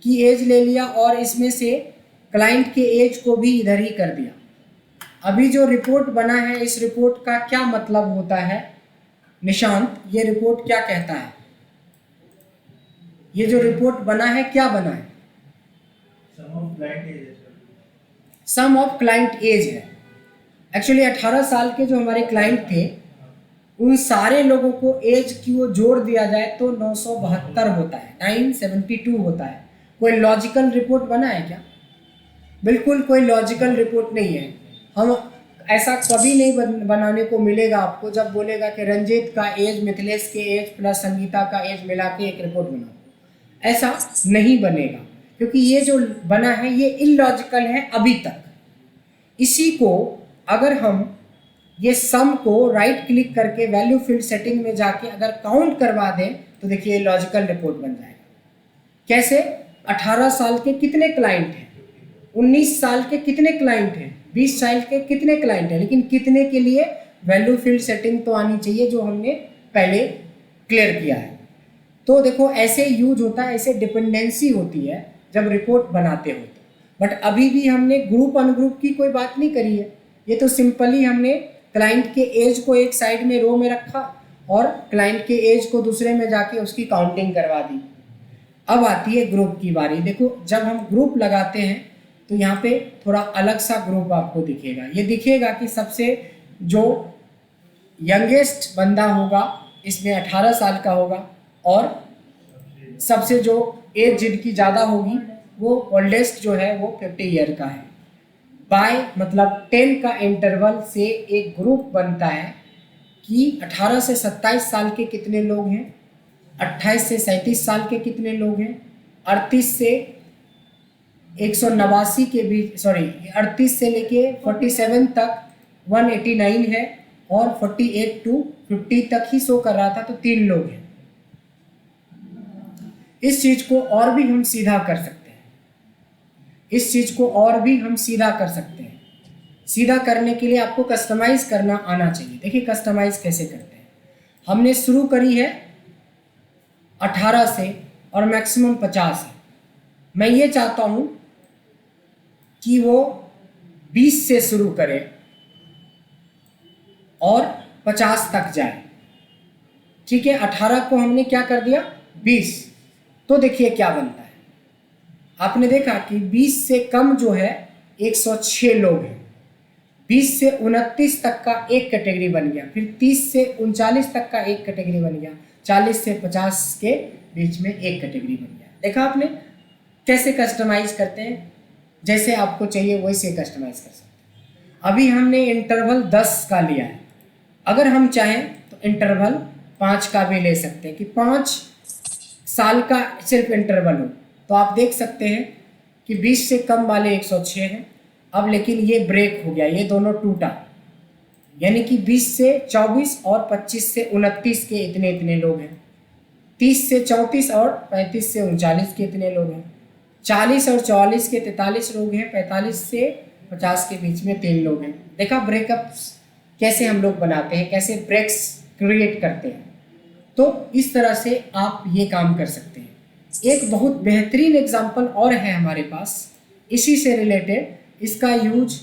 Speaker 1: की एज ले लिया और इसमें से क्लाइंट के एज को भी इधर ही कर दिया। अभी जो रिपोर्ट बना है, इस रिपोर्ट का क्या मतलब होता है निशांत? ये रिपोर्ट क्या कहता है? ये जो रिपोर्ट बना है क्या बना है? सम ऑफ क्लाइंट एज है। एक्चुअली 18 साल के जो हमारे क्लाइंट थे, उन सारे लोगों को एज की वो जोड़ दिया जाए तो 972 होता है, 972 होता है। कोई लॉजिकल रिपोर्ट बना है क्या? बिल्कुल कोई लॉजिकल रिपोर्ट नहीं है। हम ऐसा कभी नहीं बनाने को मिलेगा आपको जब बोलेगा कि रंजीत का एज, मिथिलेश के एज प्लस संगीता का एज मिला के एक रिपोर्ट बनाओ। ऐसा नहीं बनेगा, क्योंकि ये जो बना है ये इलॉजिकल है अभी तक। इसी को अगर हम ये सम को राइट क्लिक करके वैल्यू फील्ड सेटिंग में जाके अगर काउंट करवा दें तो देखिए लॉजिकल रिपोर्ट बन जाएगा। कैसे? 18 साल के कितने क्लाइंट हैं, 19 साल के कितने क्लाइंट हैं, 20 साल के कितने क्लाइंट हैं, लेकिन कितने के लिए वैल्यू फील्ड सेटिंग तो आनी चाहिए जो हमने पहले क्लियर किया है। तो देखो ऐसे यूज होता है, ऐसे डिपेंडेंसी होती है जब रिपोर्ट बनाते हो। बट अभी भी हमने ग्रुप अनग्रुप की कोई बात नहीं करी है। ये तो सिंपली हमने क्लाइंट के एज को एक साइड में रो में रखा और क्लाइंट के एज को दूसरे में जाके उसकी काउंटिंग करवा दी। अब आती है ग्रुप की बारी। देखो जब हम ग्रुप लगाते हैं तो यहाँ पे थोड़ा अलग सा ग्रुप आपको दिखेगा। ये दिखेगा कि सबसे जो यंगेस्ट बंदा होगा इसमें 18 साल का होगा और सबसे जो एज जिनकी ज़्यादा होगी वो ओल्डेस्ट जो है वो 50 ईयर का है। बाय मतलब 10 का इंटरवल से एक ग्रुप बनता है कि 18 से 27 साल के कितने लोग हैं, 28 से 37 साल के कितने लोग हैं, 38 से 189 के बीच, 38 से लेके 47 तक 189 है और 48 टू 50 तक ही शो कर रहा था, तो 3 लोग हैं। इस चीज को और भी हम सीधा कर सकते हैं, इस चीज को और भी हम सीधा कर सकते हैं। सीधा करने के लिए आपको कस्टमाइज करना आना चाहिए। देखिए कस्टमाइज कैसे करते हैं। हमने शुरू करी है 18 से और मैक्सिमम 50 है, मैं ये चाहता हूँ कि वो 20 से शुरू करे और 50 तक जाए। ठीक है, 18 को हमने क्या कर दिया 20, तो देखिए क्या बनता है। आपने देखा कि 20 से कम जो है 106 लोग हैं, 20 से 29 तक का एक कैटेगरी बन गया, फिर 30 से 39 तक का एक कैटेगरी बन गया, 40 से 50 के बीच में एक कैटेगरी बन गया। देखा आपने कैसे कस्टमाइज करते हैं, जैसे आपको चाहिए वैसे कस्टमाइज कर सकते हैं। अभी हमने इंटरवल 10 का लिया है, अगर हम चाहें तो इंटरवल 5 का भी ले सकते हैं कि 5 साल का सिर्फ इंटरवल हो। तो आप देख सकते हैं कि 20 से कम वाले 106 हैं। अब लेकिन ये ब्रेक हो गया, ये दोनों टूटा, यानी कि 20 से 24 और 25 से 29 के इतने इतने लोग हैं, 30 से 34 और 35 से 39 के इतने लोग हैं, 40 और 44 के 43 लोग हैं, 45 से 50 के बीच में 3 लोग हैं। देखा ब्रेकअप्स कैसे हम लोग बनाते हैं, कैसे ब्रेक्स क्रिएट करते हैं। तो इस तरह से आप ये काम कर सकते हैं। एक बहुत बेहतरीन एग्जांपल और है हमारे पास इसी से रिलेटेड, इसका यूज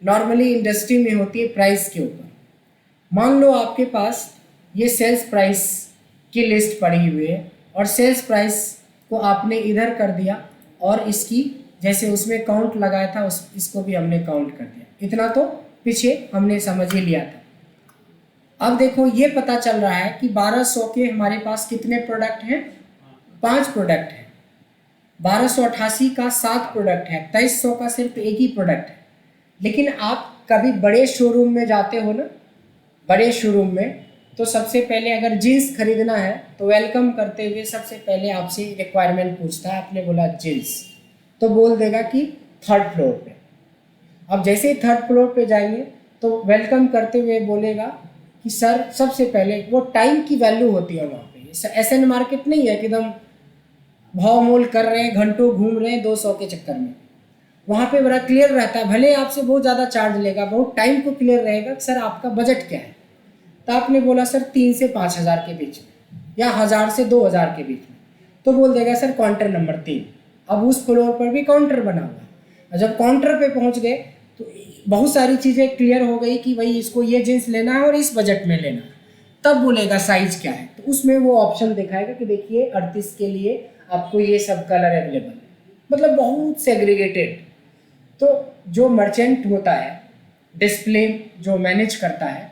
Speaker 1: नॉर्मली इंडस्ट्री में होती है प्राइस के ऊपर। मान लो आपके पास ये सेल्स प्राइस की लिस्ट पड़ी हुई है और सेल्स प्राइस को आपने इधर कर दिया और इसकी जैसे उसमें काउंट लगाया था इसको भी हमने काउंट कर दिया। इतना तो पीछे हमने समझ ही लिया था। अब देखो ये पता चल रहा है कि 1200 के हमारे पास कितने प्रोडक्ट हैं, 5 प्रोडक्ट हैं। 1288 का 7 प्रोडक्ट है, 2300 का सिर्फ एक ही प्रोडक्ट है। लेकिन आप कभी बड़े शोरूम में जाते हो ना, बड़े शोरूम में, तो सबसे पहले अगर जीन्स खरीदना है तो वेलकम करते हुए सबसे पहले आपसे रिक्वायरमेंट पूछता है। आपने बोला जीन्स, तो बोल देगा कि 3rd फ्लोर पे। अब जैसे ही 3rd फ्लोर पे जाएंगे तो वेलकम करते हुए बोलेगा कि सर सबसे पहले, वो टाइम की वैल्यू होती है वहाँ पे। एसएन मार्केट नहीं है कि एकदम भाव मोल कर रहे हैं, घंटों घूम रहे हैं 200 के चक्कर में। वहाँ पे बड़ा क्लियर रहता है, भले आपसे बहुत ज़्यादा चार्ज लेगा, बहुत टाइम को क्लियर रहेगा सर आपका बजट क्या है। तो आपने बोला सर 3 से 5,000 के बीच में या 1000 से 2000 के बीच में, तो बोल देगा सर काउंटर नंबर 3। अब उस फ्लोर पर भी काउंटर बना हुआ है, और जब काउंटर पे पहुँच गए तो बहुत सारी चीज़ें क्लियर हो गई कि भाई इसको ये जीन्स लेना है और इस बजट में लेना है। तब बोलेगा साइज़ क्या है, तो उसमें वो ऑप्शन दिखाएगा कि देखिए 38 के लिए आपको ये सब कलर अवेलेबल है, मतलब बहुत सेग्रीगेटेड। तो जो मर्चेंट होता है, डिस्प्ले जो मैनेज करता है,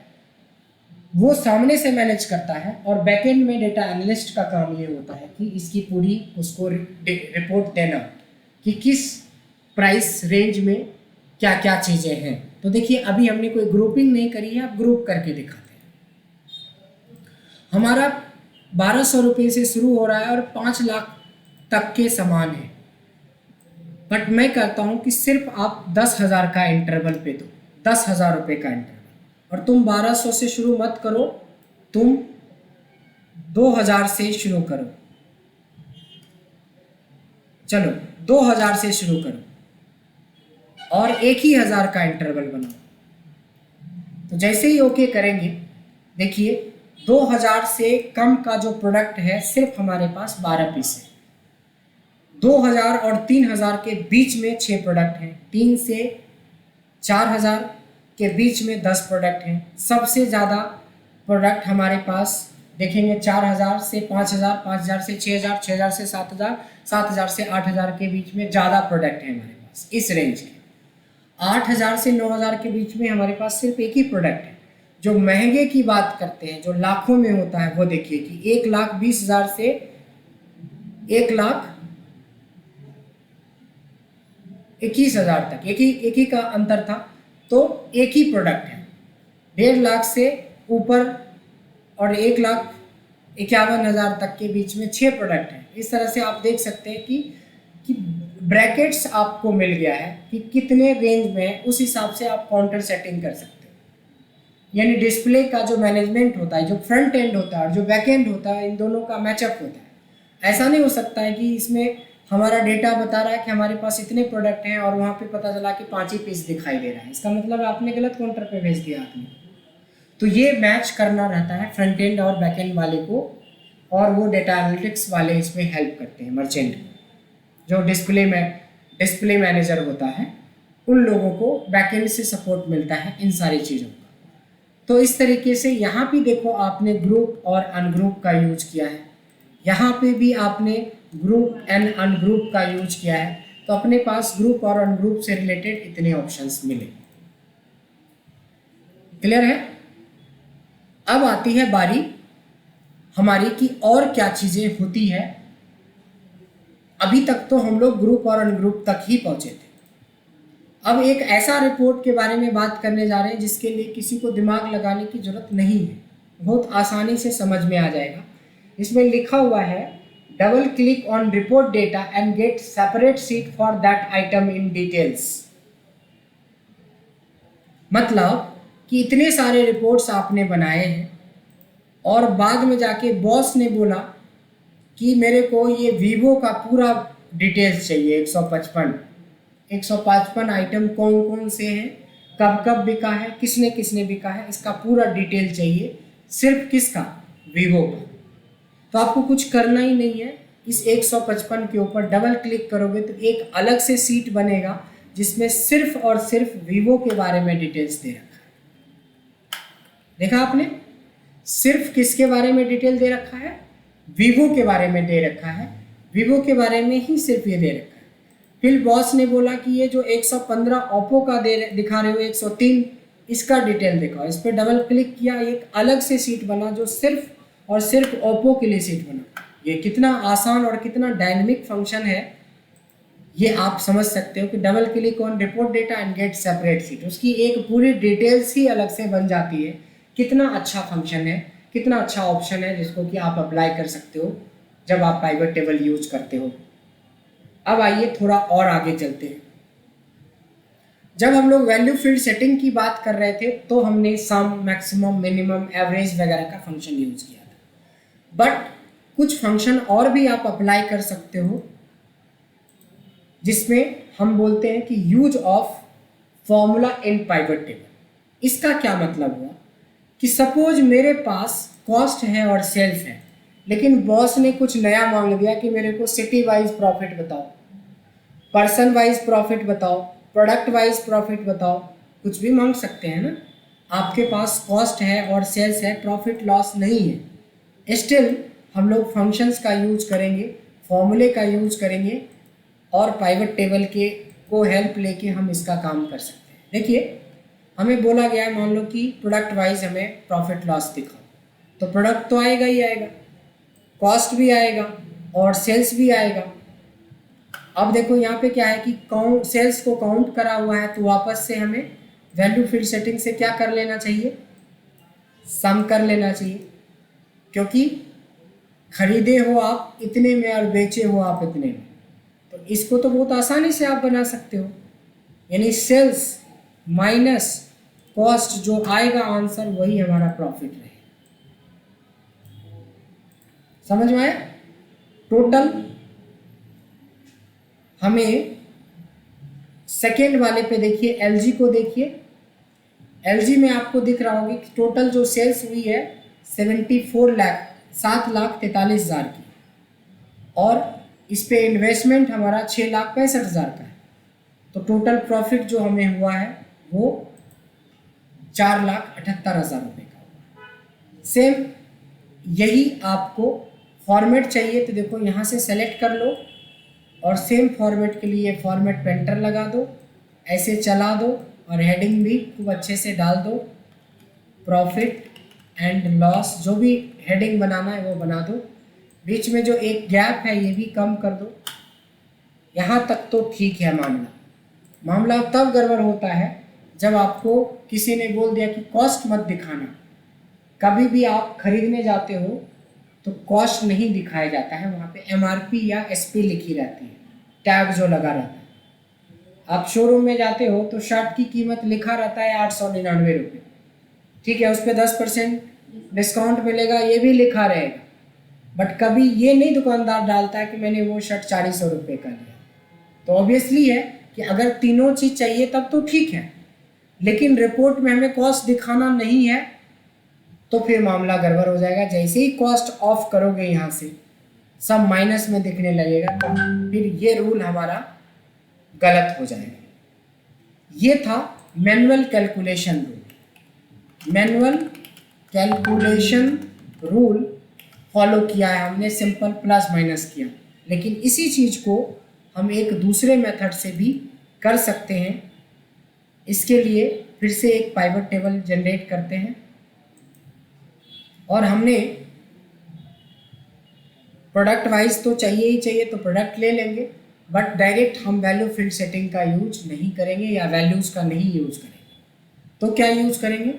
Speaker 1: वो सामने से मैनेज करता है, और बैकएंड में डेटा एनालिस्ट का काम ये होता है कि इसकी पूरी उसको रिपोर्ट देना कि किस प्राइस रेंज में क्या क्या चीज़ें हैं। तो देखिए अभी हमने कोई ग्रुपिंग नहीं करी है, अब ग्रुप करके दिखाते हैं। हमारा 1200 रुपये से शुरू हो रहा है और 5 लाख तक के सामान है, बट मैं कहता हूँ कि सिर्फ आप 10,000 का इंटरवल पे दो, 10,000 रुपये का इंटरवल, और तुम 1200 से शुरू मत करो, तुम 2000 से शुरू करो। चलो 2000 से शुरू करो और 1,000 का इंटरवल बनाओ। तो जैसे ही ओके करेंगे, देखिए 2000 से कम का जो प्रोडक्ट है सिर्फ हमारे पास 12 पीस है। 2000 और 3000 के बीच में 6 प्रोडक्ट हैं, 3 से 4000 के बीच में 10 प्रोडक्ट हैं। सबसे ज़्यादा प्रोडक्ट हमारे पास देखेंगे 4000 से 5000, 5000 से 6000, 6000 से 7000, 7000 से 8000 के बीच में ज़्यादा प्रोडक्ट है हमारे पास इस रेंज के। 8000 से 9000 के बीच में हमारे पास सिर्फ एक ही प्रोडक्ट है। जो महंगे की बात करते हैं, जो लाखों में होता है, वो देखिए कि 1,20,000 से 1,21,000 तक एक ही का अंतर था, तो एक ही प्रोडक्ट है। 1.5 लाख से ऊपर और 1,51,000 तक के बीच में 6 प्रोडक्ट हैं। इस तरह से आप देख सकते हैं कि ब्रैकेट्स आपको मिल गया है कि कितने रेंज में, उस हिसाब से आप काउंटर सेटिंग कर सकते हैं। यानी डिस्प्ले का जो मैनेजमेंट होता है, जो फ्रंट एंड होता है और जो बैक एंड होता है, इन दोनों का मैचअप होता है। ऐसा नहीं हो सकता है कि इसमें हमारा डेटा बता रहा है कि हमारे पास इतने प्रोडक्ट हैं और वहाँ पे पता चला कि 5 ही पीस दिखाई दे रहा है, इसका मतलब आपने गलत काउंटर पे भेज दिया आपने। तो ये मैच करना रहता है फ्रंट एंड और बैक एंड वाले को, और वो डेटा एनालिटिक्स वाले इसमें हेल्प करते हैं मर्चेंट को। जो डिस्प्ले मैनेजर होता है, उन लोगों को बैकएंड से सपोर्ट मिलता है इन सारी चीज़ों का। तो इस तरीके से यहाँ भी देखो आपने ग्रुप और अनग्रुप का यूज किया है, यहाँ पे भी आपने ग्रुप एंड अनग्रुप का यूज किया है। तो अपने पास ग्रुप और अनग्रुप से रिलेटेड इतने ऑप्शंस मिले। क्लियर है? अब आती है बारी हमारी कि और क्या चीजें होती है। अभी तक तो हम लोग ग्रुप और अनग्रुप तक ही पहुंचे थे। अब एक ऐसा रिपोर्ट के बारे में बात करने जा रहे हैं जिसके लिए किसी को दिमाग लगाने की जरूरत नहीं है, बहुत आसानी से समझ में आ जाएगा। इसमें लिखा हुआ है double click on report data and gate separate sheet for that item in details. मतलब कि इतने सारे रिपोर्ट्स आपने बनाए हैं और बाद में जाके बॉस ने बोला कि मेरे को ये वीवो का पूरा डिटेल्स चाहिए, 155 आइटम कौन कौन से हैं, कब कब बिका है, किसने किसने बिका है, इसका पूरा डिटेल चाहिए। सिर्फ किसका? वीवो का। तो आपको कुछ करना ही नहीं है, इस 155 के ऊपर डबल क्लिक करोगे तो एक अलग से सीट बनेगा जिसमें सिर्फ और सिर्फ वीवो के बारे में डिटेल्स दे रखा है। देखा आपने? सिर्फ किसके बारे में डिटेल दे रखा है? वीवो के बारे में दे रखा है। वीवो के बारे में ही सिर्फ ये दे रखा है। फिर बॉस ने बोला कि ये जो 115 ओप्पो का दिखा रहे हो, 103, इसका डिटेल दिखाओ। इस पर डबल क्लिक किया, एक अलग से सीट बना जो सिर्फ और सिर्फ ओप्पो के लिए सीट बना। ये कितना आसान और कितना डायनेमिक फंक्शन है ये आप समझ सकते हो कि double click on report data and gate separate seat, उसकी एक पूरी डिटेल्स ही अलग से बन जाती है। कितना अच्छा फंक्शन है, कितना अच्छा ऑप्शन है जिसको कि आप अप्लाई कर सकते हो जब आप पाइवट टेबल यूज करते हो। अब आइए थोड़ा और आगे चलते हैं। जब हम लोग वैल्यू फील्ड सेटिंग की बात कर रहे थे तो हमने सम, मैक्सिमम, मिनिमम, एवरेज वगैरह का फंक्शन यूज किया था। बट कुछ फंक्शन और भी आप अप्लाई कर सकते हो जिसमें हम बोलते हैं कि use of formula in pivot table. इसका क्या मतलब हुआ कि सपोज मेरे पास कॉस्ट है और सेल्स है, लेकिन बॉस ने कुछ नया मांग दिया कि मेरे को सिटी वाइज प्रॉफिट बताओ, पर्सन वाइज प्रॉफिट बताओ, प्रोडक्ट वाइज प्रॉफिट बताओ, कुछ भी मांग सकते हैं ना। आपके पास कॉस्ट है और सेल्स है, प्रॉफिट लॉस नहीं है। स्टिल हम लोग फंक्शंस का यूज करेंगे, फॉर्मूले का यूज करेंगे और पाइवट टेबल के को हेल्प लेके हम इसका काम कर सकते हैं। देखिए हमें बोला गया है, मान लो कि प्रोडक्ट वाइज हमें प्रॉफिट लॉस दिखाओ, तो प्रोडक्ट तो आएगा ही आएगा, कॉस्ट भी आएगा और सेल्स भी आएगा। अब देखो यहाँ पे क्या है कि सेल्स को काउंट करा हुआ है, तो वापस से हमें वैल्यू फील्ड सेटिंग से क्या कर लेना चाहिए? सम कर लेना चाहिए, क्योंकि खरीदे हो आप इतने में और बेचे हो आप इतने में। तो इसको तो बहुत आसानी से आप बना सकते हो, यानी सेल्स माइनस कॉस्ट जो आएगा आंसर वही हमारा प्रॉफिट रहेगा। समझ में आया? टोटल हमें सेकेंड वाले पे देखिए, एलजी को देखिए। एलजी में आपको दिख रहा होगा कि टोटल जो सेल्स हुई है 7,43,000 की, और इस पे इन्वेस्टमेंट हमारा 6,65,000 का है। तो टोटल प्रॉफिट जो हमें हुआ है वो 4,78,000 रुपये का हुआ। सेम यही आपको फॉर्मेट चाहिए तो देखो यहाँ से सेलेक्ट कर लो और सेम फॉर्मेट के लिए फॉर्मेट पेंटर लगा दो, ऐसे चला दो और हेडिंग भी खूब अच्छे से डाल दो, प्रॉफिट एंड लॉस, जो भी हेडिंग बनाना है वो बना दो। बीच में जो एक गैप है ये भी कम कर दो। यहाँ तक तो ठीक है। मामला तब गड़बड़ होता है जब आपको किसी ने बोल दिया कि कॉस्ट मत दिखाना। कभी भी आप खरीदने जाते हो तो कॉस्ट नहीं दिखाया जाता है, वहाँ पे MRP या SP लिखी रहती है, टैग जो लगा रहता है। आप शोरूम में जाते हो तो शर्ट की कीमत लिखा रहता है 899 रुपये, ठीक है, उस पर 10% डिस्काउंट मिलेगा, ये भी लिखा रहेगा। बट कभी ये नहीं दुकानदार डालता है कि मैंने वो शर्ट 400 रुपये का लिया। तो ऑब्वियसली है कि अगर तीनों चीज़ चाहिए तब तो ठीक है, लेकिन रिपोर्ट में हमें कॉस्ट दिखाना नहीं है तो फिर मामला गड़बड़ हो जाएगा। जैसे ही कॉस्ट ऑफ करोगे यहाँ से सब माइनस में दिखने लगेगा, तो फिर ये रूल हमारा गलत हो जाएगा। ये था manual calculation rule. Manual calculation rule follow किया है हमने, सिंपल प्लस माइनस किया। लेकिन इसी चीज़ को हम एक दूसरे मेथड से भी कर सकते हैं। इसके लिए फिर से एक पाइवट टेबल जनरेट करते हैं और हमने प्रोडक्ट वाइज तो चाहिए ही चाहिए, तो प्रोडक्ट ले लेंगे, बट डायरेक्ट हम वैल्यू फील्ड सेटिंग का यूज नहीं करेंगे या वैल्यूज़ का नहीं यूज करेंगे। तो क्या यूज करेंगे,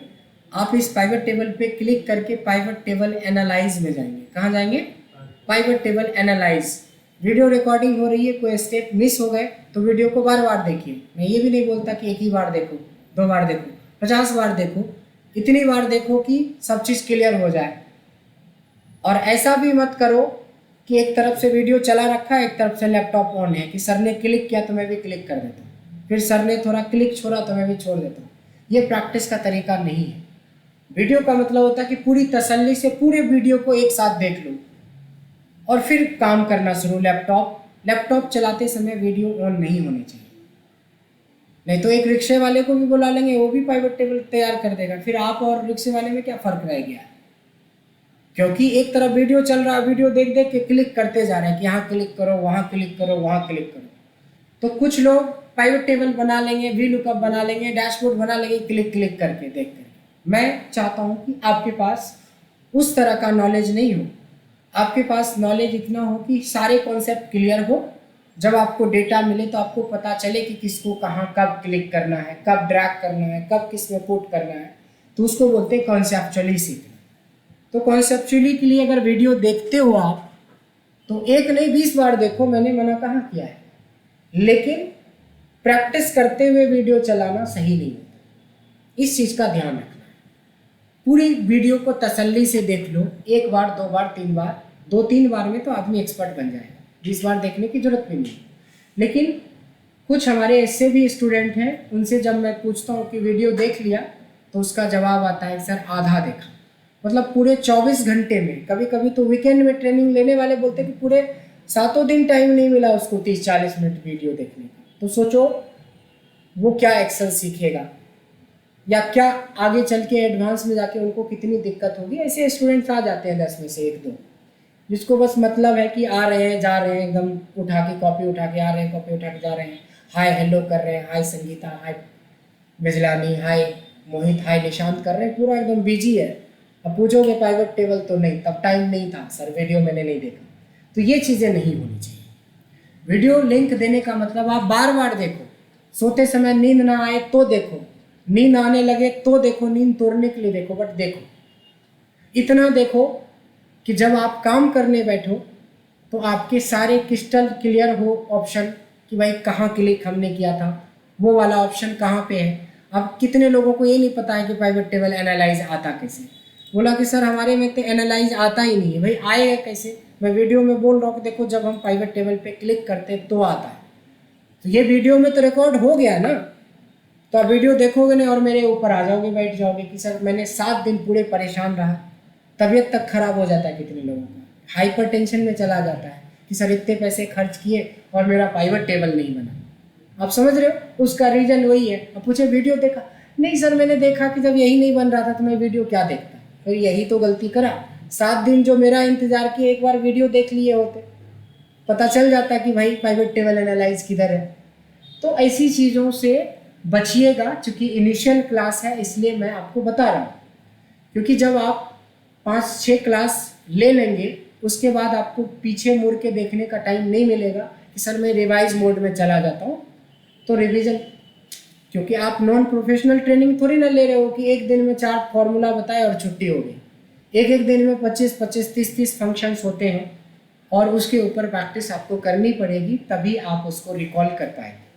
Speaker 1: आप इस पाइवट टेबल पे क्लिक करके पाइवट टेबल एनालाइज में जाएंगे। कहाँ जाएंगे, pivot table analyse. Video recording हो रही है, कोई स्टेप मिस हो गए तो वीडियो को बार बार देखिए। मैं ये भी नहीं बोलता कि एक ही बार देखो, 2 बार देखो, 50 बार देखो, इतनी बार देखो कि सब चीज़ क्लियर हो जाए। और ऐसा भी मत करो कि एक तरफ से वीडियो चला रखा है, एक तरफ से लैपटॉप ऑन है, कि सर ने क्लिक किया तो मैं भी क्लिक कर देता हूँ, फिर सर ने थोड़ा क्लिक छोड़ा तो मैं भी छोड़ देता हूँ। ये प्रैक्टिस का तरीका नहीं है। वीडियो का मतलब होता है कि पूरी तसल्ली से पूरे वीडियो को एक साथ देख लो और फिर काम करना शुरू। लैपटॉप चलाते समय वीडियो ऑन नहीं होनी चाहिए, नहीं तो एक रिक्शे वाले को भी बुला लेंगे, वो भी पाइवट टेबल तैयार कर देगा। फिर आप और रिक्शे वाले में क्या फ़र्क रह गया? क्योंकि एक तरफ वीडियो चल रहा है, वीडियो देख देख के क्लिक करते जा रहे हैं कि यहाँ क्लिक करो, वहाँ क्लिक करो, वहाँ क्लिक करो। तो कुछ लोग पाइवट टेबल बना लेंगे, वी लुकअप बना लेंगे, डैशबोर्ड बना लेंगे, क्लिक क्लिक करके देख करके। मैं चाहता हूँ कि आपके पास उस तरह का नॉलेज नहीं हो, आपके पास नॉलेज इतना हो कि सारे कॉन्सेप्ट क्लियर हो। जब आपको डेटा मिले तो आपको पता चले कि किसको कहाँ कब क्लिक करना है, कब ड्रैग करना है, कब किस में पुट करना है। तो उसको बोलते हैं कॉन्सेप्चुअली सीखना। तो कॉन्सेप्चुअली के लिए अगर वीडियो देखते हो आप, तो एक नहीं 20 बार देखो, मैंने मना कहाँ किया है, लेकिन प्रैक्टिस करते हुए वीडियो चलाना सही नहीं होता। इस चीज़ का ध्यान रखना है। पूरी वीडियो को तसल्ली से देख लो, 1 बार 2 बार 3 बार, 2-3 बार में तो आदमी एक्सपर्ट बन जाएगा, 20 बार देखने की जरूरत भी नहीं। लेकिन कुछ हमारे ऐसे भी स्टूडेंट हैं, उनसे जब मैं पूछता हूँ कि वीडियो देख लिया, तो उसका जवाब आता है सर आधा देखा। मतलब पूरे 24 घंटे में, कभी कभी तो वीकेंड में ट्रेनिंग लेने वाले बोलते हैं कि पूरे 7 दिन टाइम नहीं मिला उसको 30-40 मिनट वीडियो देखने का। तो सोचो वो क्या एक्सेल सीखेगा, या क्या आगे चल के एडवांस में जाके उनको कितनी दिक्कत होगी। ऐसे स्टूडेंट्स आ जाते हैं 10 में से 1-2, जिसको बस मतलब है कि आ रहे हैं जा रहे हैं, एकदम उठा के कॉपी उठा के आ रहे हैं, कॉपी उठा के जा रहे हैं, हाय हेलो कर रहे हैं, हाय संगीता, हाय बिजलानी, हाय मोहित, हाय निशांत कर रहे हैं, पूरा एकदम बिजी है। अब पूछोगे प्राइवेट टेबल, तो नहीं, तब टाइम नहीं था सर, वीडियो मैंने नहीं देखा। तो ये चीज़ें नहीं होनी चाहिए। वीडियो लिंक देने का मतलब आप बार बार देखो, सोते समय नींद ना आए तो देखो, नींद आने लगे तो देखो, नींद तोड़ने के लिए देखो, बट देखो, इतना देखो कि जब आप काम करने बैठो तो आपके सारे क्रिस्टल क्लियर हो ऑप्शन, कि भाई कहाँ क्लिक हमने किया था, वो वाला ऑप्शन कहाँ पे है। अब कितने लोगों को ये नहीं पता है कि प्राइवेट टेबल एनालाइज आता कैसे। बोला कि सर हमारे में तो एनालाइज आता ही नहीं है। भाई आएगा कैसे? मैं वीडियो में बोल रहा हूँ कि देखो जब हम प्राइवेट टेबल पे क्लिक करते हैं तो आता है। तो ये वीडियो में तो रिकॉर्ड हो गया ना, तो आप वीडियो देखोगे नहीं और मेरे ऊपर आ जाओगे, बैठ जाओगे कि सर मैंने 7 दिन पूरे परेशान रहा, तबीयत तक खराब हो जाता है कितने लोगों का, हाइपर टेंशन में चला जाता है कि सर इतने पैसे खर्च किए और मेरा प्राइवेट टेबल नहीं बना। आप समझ रहे हो, उसका रीज़न वही है। अब पूछे वीडियो देखा, नहीं सर मैंने देखा कि जब यही नहीं बन रहा था तो मैं वीडियो क्या देखता, फिर यही तो गलती करा। 7 दिन जो मेरा इंतज़ार किए, एक बार वीडियो देख लिए होते, पता चल जाता कि भाई प्राइवेट टेबल एनालाइज किधर है। तो ऐसी चीज़ों से बचिएगा। चूँकि इनिशियल क्लास है इसलिए मैं आपको बता रहा हूँ, क्योंकि जब आप 5-6 क्लास ले लेंगे उसके बाद आपको पीछे मुड़ के देखने का टाइम नहीं मिलेगा कि सर मैं रिवाइज मोड में चला जाता हूँ तो रिवीजन, क्योंकि आप नॉन प्रोफेशनल ट्रेनिंग थोड़ी ना ले रहे हो कि एक दिन में 4 फॉर्मूला बताए और छुट्टी हो गई। एक दिन में 25-25, 30-30 फंक्शंस होते हैं और उसके ऊपर प्रैक्टिस आपको करनी पड़ेगी, तभी आप उसको रिकॉल कर पाएंगे।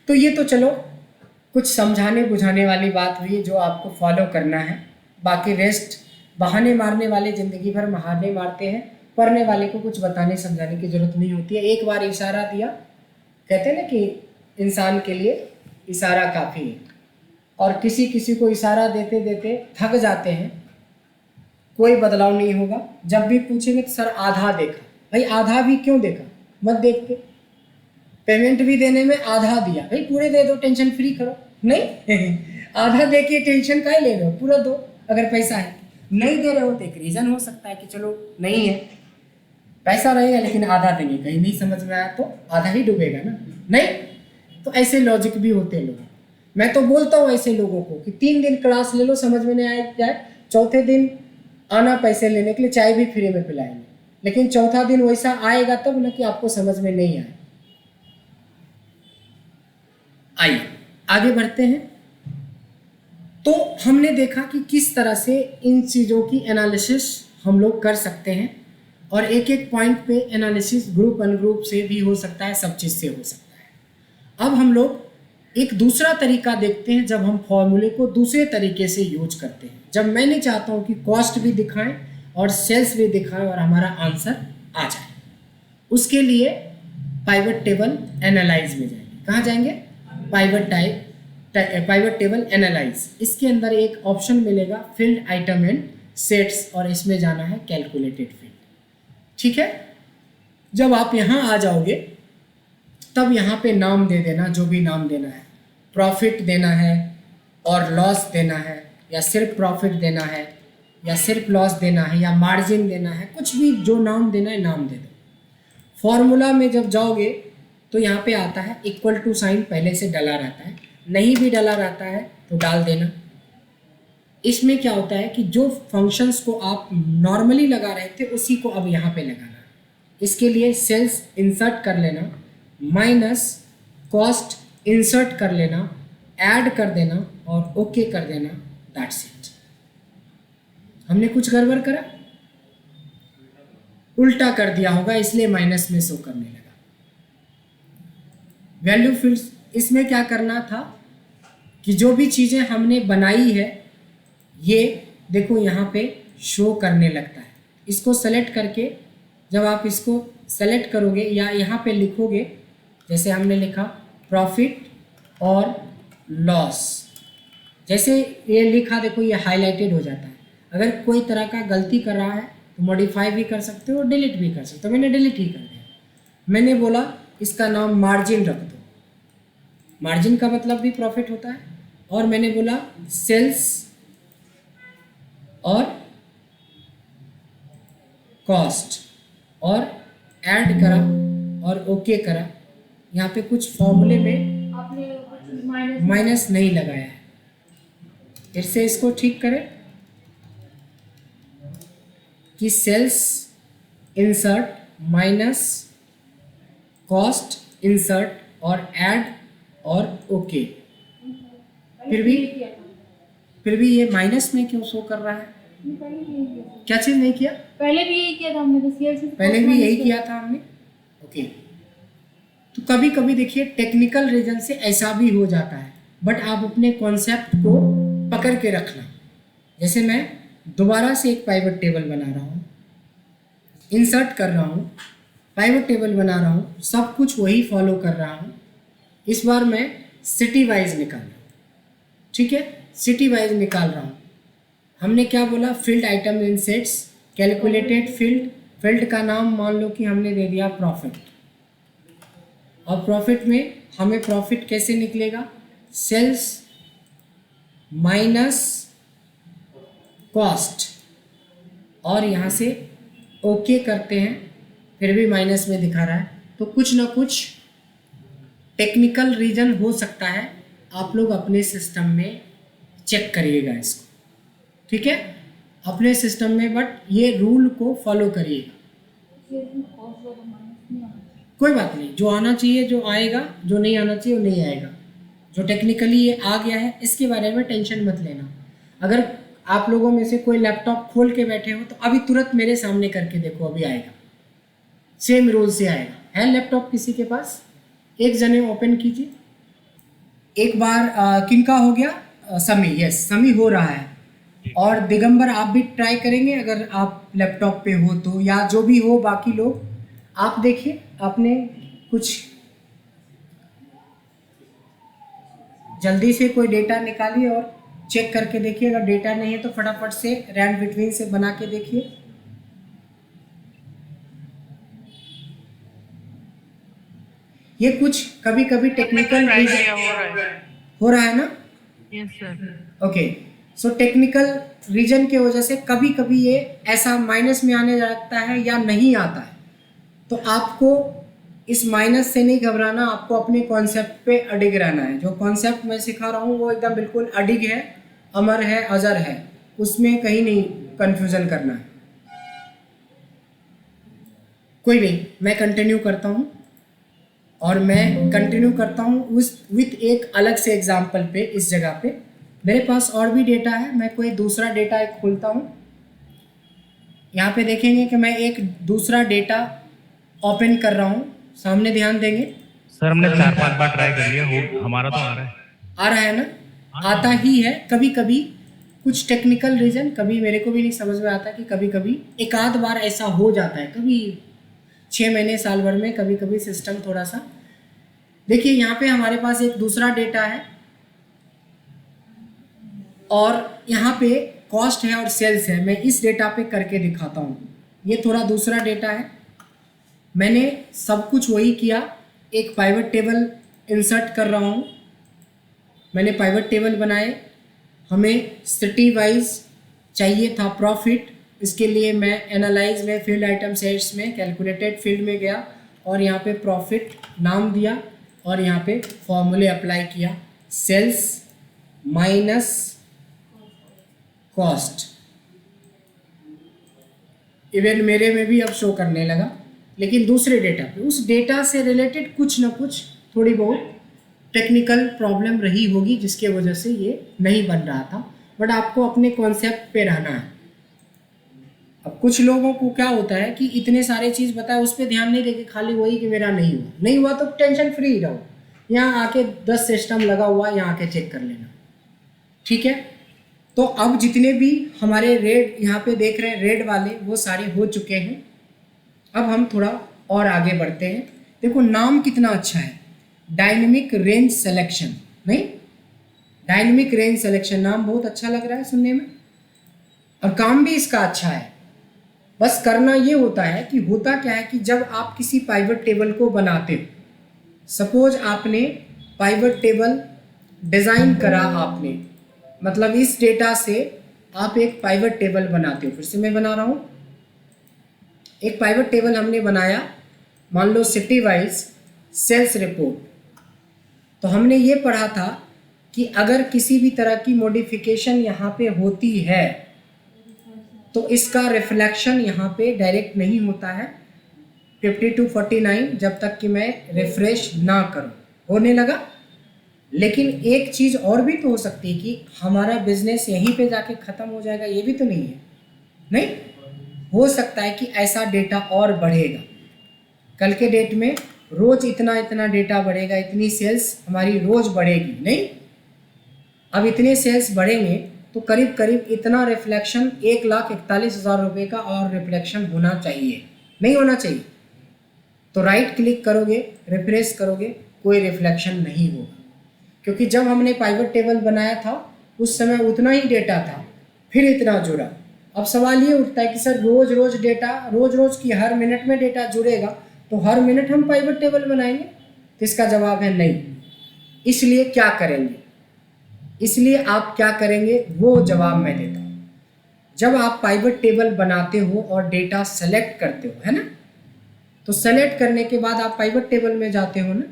Speaker 1: तो ये तो चलो कुछ समझाने बुझाने वाली बात हुई जो आपको फॉलो करना है। बाकी रेस्ट, बहाने मारने वाले ज़िंदगी भर बहाने मारते हैं, पढ़ने वाले को कुछ बताने समझाने की ज़रूरत नहीं होती है। एक बार इशारा दिया, कहते हैं ना कि इंसान के लिए इशारा काफ़ी है, और किसी किसी को इशारा देते देते थक जाते हैं कोई बदलाव नहीं होगा। जब भी पूछेंगे तो सर आधा देखा, भाई आधा भी क्यों देखा, मत देखते। पेमेंट भी देने में आधा दिया, भाई पूरे दे दो, टेंशन फ्री करो। नहीं आधा दे के टेंशन काहे ले रहे हो, पूरा दो अगर पैसा है। नहीं दे रहे हो तो एक रीज़न हो सकता है कि चलो नहीं है, पैसा रहेगा लेकिन आधा देंगे, कहीं नहीं समझ में आया तो आधा ही डूबेगा ना। नहीं तो ऐसे लॉजिक भी होते हैं लोगों। मैं तो बोलता हूँ ऐसे लोगों को कि 3 दिन क्लास ले लो, समझ में नहीं आए जाए, चौथे दिन आना पैसे लेने के लिए, चाय भी फ्री में पिलाएंगे, लेकिन चौथा दिन वैसा आएगा तब ना कि आपको समझ में नहीं आए। आइए आगे बढ़ते हैं। तो हमने देखा कि किस तरह से इन चीज़ों की एनालिसिस हम लोग कर सकते हैं, और एक एक पॉइंट पे एनालिसिस ग्रुप अनग्रुप से भी हो सकता है, सब चीज़ से हो सकता है। अब हम लोग एक दूसरा तरीका देखते हैं, जब हम फॉर्मूले को दूसरे तरीके से यूज करते हैं, जब मैं नहीं चाहता हूँ कि कॉस्ट भी दिखाएं और सेल्स भी दिखाएं और हमारा आंसर आ जाए। उसके लिए पाइवट टेबल एनालाइज में जाएंगे। कहाँ जाएंगे? Pivot table analyse. इसके अंदर एक ऑप्शन मिलेगा फील्ड आइटम एंड सेट्स, और इसमें जाना है कैलकुलेटेड फील्ड। ठीक है, जब आप यहाँ आ जाओगे तब यहाँ पे नाम दे देना, जो भी नाम देना है, प्रॉफिट देना है और लॉस देना है, या सिर्फ प्रॉफिट देना है, या सिर्फ लॉस देना है, या मार्जिन देना है, कुछ भी जो नाम देना है नाम दे दो। फॉर्मूला में जब जाओगे तो यहाँ पे आता है इक्वल टू साइन, पहले से डला रहता है, नहीं भी डला रहता है तो डाल देना। इसमें क्या होता है कि जो फंक्शंस को आप नॉर्मली लगा रहे थे उसी को अब यहाँ पे लगाना। इसके लिए सेल्स इंसर्ट कर लेना, माइनस कॉस्ट इंसर्ट कर लेना, ऐड कर देना और ओके कर देना, दैट्स इट। हमने कुछ गड़बड़ करा, उल्टा कर दिया होगा, इसलिए माइनस में शो करने लगा। वैल्यू फील्ड्स, इसमें क्या करना था कि जो भी चीज़ें हमने बनाई है ये देखो यहाँ पे शो करने लगता है। इसको सेलेक्ट करके जब आप इसको सेलेक्ट करोगे या यहाँ पे लिखोगे, जैसे हमने लिखा प्रॉफिट और लॉस, जैसे ये लिखा देखो ये हाईलाइटेड हो जाता है। अगर कोई तरह का गलती कर रहा है तो मॉडिफाई भी कर सकते हो और डिलीट भी कर सकते हो। मैंने डिलीट ही कर दिया। मैंने बोला इसका नाम मार्जिन रख दो, मार्जिन का मतलब भी प्रॉफिट होता है, और मैंने बोला सेल्स और कॉस्ट, और ऐड करा और ओके करा। यहाँ पे कुछ फॉर्मूले में
Speaker 5: आपने कुछ
Speaker 1: माइनस नहीं लगाया है। फिर से इसको ठीक करें कि sales insert minus cost insert और ऐड और ओके। फिर भी ये माइनस में क्यों शो कर रहा है?
Speaker 5: पहले भी यही किया था।
Speaker 1: क्या चीज़ नहीं किया?
Speaker 5: पहले भी यही किया था हमने, तो सेल्स
Speaker 1: पहले भी यही किया था हमने। ओके, तो कभी कभी देखिए टेक्निकल रीजन से ऐसा भी हो जाता है, बट आप अपने कॉन्सेप्ट को पकड़ के रखना। जैसे मैं दोबारा से एक पाइवट टेबल बना रहा हूँ, इंसर्ट कर रहा हूँ, पाइवट टेबल बना रहा हूँ, सब कुछ वही फॉलो कर रहा हूँ। इस बार मैं सिटी वाइज निकाल रहा हूँ। ठीक है, सिटी वाइज निकाल रहा हूँ। हमने क्या बोला? फील्ड आइटम इन सेट्स, कैलकुलेटेड फील्ड, फील्ड का नाम मान लो कि हमने दे दिया प्रॉफिट, और प्रॉफिट में हमें प्रॉफिट कैसे निकलेगा? सेल्स माइनस कॉस्ट, और यहाँ से ओके करते हैं, फिर भी माइनस में दिखा रहा है। तो कुछ ना कुछ टेक्निकल रीजन हो सकता है, आप लोग अपने सिस्टम में चेक करिएगा इसको। ठीक है, अपने सिस्टम में, बट ये रूल को फॉलो करिएगा। कोई बात नहीं, जो आना चाहिए जो आएगा, जो नहीं आना चाहिए वो नहीं आएगा। जो टेक्निकली ये आ गया है इसके बारे में टेंशन मत लेना। अगर आप लोगों में से कोई लैपटॉप खोल के बैठे हो तो अभी तुरंत मेरे सामने करके देखो, अभी आएगा, सेम रूल से आएगा। है लैपटॉप किसी के पास? एक जने ओपन कीजिए। एक बार किनका हो गया? समी, यस समी हो रहा है। और दिगंबर आप भी ट्राई करेंगे अगर आप लैपटॉप पे हो तो, या जो भी हो बाकी लोग आप देखिए, आपने कुछ जल्दी से कोई डेटा निकालिए और चेक करके देखिए, अगर डेटा नहीं है तो फटाफट से रैंड बिटवीन से बना के देखिए। ये कुछ कभी कभी टेक्निकल हो रहा है ना?
Speaker 8: Yes sir.
Speaker 1: Okay, so technical reason के वजह से कभी कभी ये ऐसा माइनस में आने लगता है या नहीं आता है। तो आपको इस माइनस से नहीं घबराना, आपको अपने कॉन्सेप्ट पे अडिग रहना है। जो कॉन्सेप्ट मैं सिखा रहा हूँ वो एकदम बिल्कुल अडिग है, अमर है, अजर है, उसमें कहीं नहीं कंफ्यूजन करना है। कोई नहीं, मैं कंटिन्यू करता हूँ और मैं कंटिन्यू करता हूँ उस विथ एक अलग से एग्जाम्पल पे। इस जगह पे मेरे पास और भी डेटा है, मैं कोई दूसरा डेटा एक खोलता हूँ। यहाँ पे देखेंगे कि मैं एक दूसरा डेटा ओपन कर रहा हूँ, सामने ध्यान देंगे।
Speaker 6: सर हमने 4-5 बार ट्राई कर लिया, हो हमारा तो आ रहा है
Speaker 1: ना? आता ही है। कभी कभी कुछ टेक्निकल रीजन, कभी मेरे को भी नहीं समझ में आता कि कभी कभी एक आध बार ऐसा हो जाता है, कभी 6 महीने साल भर में कभी कभी सिस्टम थोड़ा सा। देखिए यहाँ पे हमारे पास एक दूसरा डेटा है और यहाँ पे कॉस्ट है और सेल्स है। मैं इस डेटा पे करके दिखाता हूँ। ये थोड़ा दूसरा डेटा है, मैंने सब कुछ वही किया। एक पाइवट टेबल इंसर्ट कर रहा हूँ, मैंने पाइवट टेबल बनाए। हमें सिटी वाइज चाहिए था प्रॉफिट, इसके लिए मैं एनालाइज में फील्ड आइटम सेट्स में कैलकुलेटेड फील्ड में गया और यहाँ पे प्रॉफिट नाम दिया और यहाँ पे फॉर्मूले अप्लाई किया, सेल्स माइनस कॉस्ट। इवन मेरे में भी अब शो करने लगा, लेकिन दूसरे डेटा पे, उस डेटा से रिलेटेड कुछ ना कुछ थोड़ी बहुत टेक्निकल प्रॉब्लम रही होगी जिसके वजह से ये नहीं बन रहा था। बट आपको अपने कॉन्सेप्ट पे रहना है। अब कुछ लोगों को क्या होता है कि इतने सारे चीज़ बताए उस पर ध्यान नहीं देके खाली वही कि मेरा नहीं हुआ तो टेंशन फ्री रहो, यहाँ आके 10 सिस्टम लगा हुआ है, यहाँ आके चेक कर लेना, ठीक है। तो अब जितने भी हमारे रेड यहाँ पे देख रहे हैं, रेड वाले, वो सारे हो चुके हैं। अब हम थोड़ा और आगे बढ़ते हैं। देखो नाम कितना अच्छा है, डायनेमिक रेंज सिलेक्शन। नहीं, डायनेमिक रेंज सिलेक्शन नाम बहुत अच्छा लग रहा है सुनने में और काम भी इसका अच्छा है। बस करना ये होता है कि होता क्या है कि जब आप किसी पाइवट टेबल को बनाते हो, सपोज आपने पाइवट टेबल डिज़ाइन करा, आपने मतलब इस डेटा से आप एक पाइवट टेबल बनाते हो। फिर से मैं बना रहा हूँ, एक पाइवट टेबल हमने बनाया, मान लो सिटी वाइज सेल्स रिपोर्ट। तो हमने ये पढ़ा था कि अगर किसी भी तरह की मॉडिफिकेशन यहाँ पे होती है तो इसका रिफ्लेक्शन यहाँ पे डायरेक्ट नहीं होता है 50 to 49 जब तक कि मैं रिफ्रेश ना करूँ। होने लगा। लेकिन एक चीज़ और भी तो हो सकती है कि हमारा बिजनेस यहीं पे जाके ख़त्म हो जाएगा, ये भी तो नहीं है। नहीं, हो सकता है कि ऐसा डेटा और बढ़ेगा, कल के डेट में रोज़ इतना इतना डेटा बढ़ेगा, इतनी सेल्स हमारी रोज़ बढ़ेगी। नहीं, अब इतने सेल्स बढ़ेंगे तो करीब करीब इतना रिफ्लेक्शन 1,41,000 रुपये का और रिफ्लेक्शन होना चाहिए, नहीं होना चाहिए। तो राइट क्लिक करोगे, रिफ्रेश करोगे, कोई रिफ्लेक्शन नहीं होगा, क्योंकि जब हमने पाइवट टेबल बनाया था उस समय उतना ही डेटा था, फिर इतना जुड़ा। अब सवाल ये उठता है कि सर रोज़ रोज़ डेटा, रोज़ रोज़ की हर मिनट में डेटा जुड़ेगा तो हर मिनट हम पाइवट टेबल बनाएंगे? तो इसका जवाब है नहीं। इसलिए क्या करेंगे, इसलिए आप क्या करेंगे वो जवाब मैं देता हूँ। जब आप पाइवट टेबल बनाते हो और डेटा सेलेक्ट करते हो, है ना, तो सेलेक्ट करने के बाद आप पाइवट टेबल में जाते हो ना।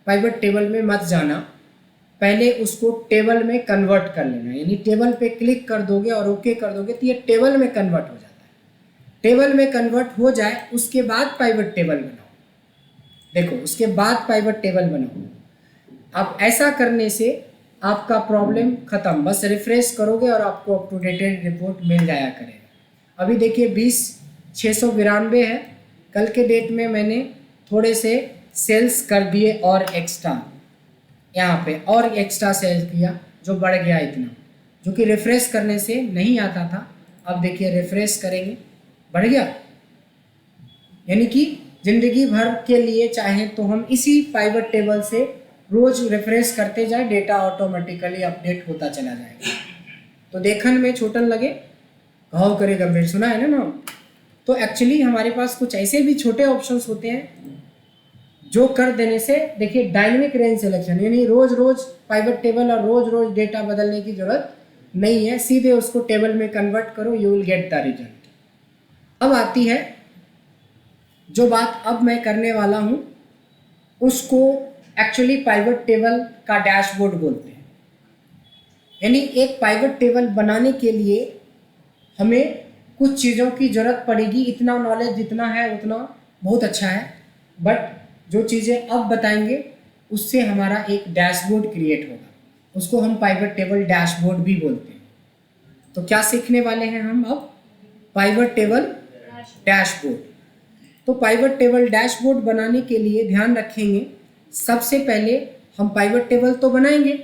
Speaker 1: पाइवट टेबल में मत जाना, पहले उसको टेबल में कन्वर्ट कर लेना। यानी टेबल पे क्लिक कर दोगे और ओके कर दोगे तो ये टेबल में कन्वर्ट हो जाता है। टेबल में कन्वर्ट हो जाए उसके बाद पाइवट टेबल बनाओ। देखो, उसके बाद पाइवट टेबल बनाओ। अब ऐसा करने से आपका प्रॉब्लम ख़त्म। बस रिफ्रेश करोगे और आपको अप टू डेटेड रिपोर्ट मिल जाया करेगा। अभी देखिए 20,692 है। कल के डेट में मैंने थोड़े से सेल्स कर दिए और एक्स्ट्रा, यहाँ पे और एक्स्ट्रा सेल किया जो बढ़ गया इतना, जो कि रिफ्रेश करने से नहीं आता था। अब देखिए रिफ्रेश करेंगे, बढ़ गया। यानी कि ज़िंदगी भर के लिए चाहे तो हम इसी पाइवट टेबल से रोज़ रिफ्रेश करते जाए, डेटा ऑटोमेटिकली अपडेट होता चला जाएगा। तो देखन में छोटन लगे घाव करे गंभीर, सुना है ना नाम। तो एक्चुअली हमारे पास कुछ ऐसे भी छोटे ऑप्शंस होते हैं जो कर देने से, देखिए डायनेमिक रेंज सिलेक्शन, यानी रोज रोज पाइवट टेबल और रोज रोज डेटा बदलने की जरूरत नहीं है, सीधे उसको टेबल में कन्वर्ट करो, you will get the result. अब आती है जो बात अब मैं करने वाला हूं, उसको एक्चुअली पाइवट टेबल का डैशबोर्ड बोलते हैं। यानी एक पाइवट टेबल बनाने के लिए हमें कुछ चीज़ों की ज़रूरत पड़ेगी, इतना नॉलेज जितना है उतना बहुत अच्छा है, बट जो चीज़ें अब बताएंगे उससे हमारा एक डैशबोर्ड क्रिएट होगा, उसको हम पाइवट टेबल डैशबोर्ड भी बोलते हैं। तो क्या सीखने वाले हैं हम अब? Pivot table dashboard. तो पाइवट टेबल डैशबोर्ड बनाने के लिए ध्यान रखेंगे, सबसे पहले हम पाइवट टेबल तो बनाएंगे,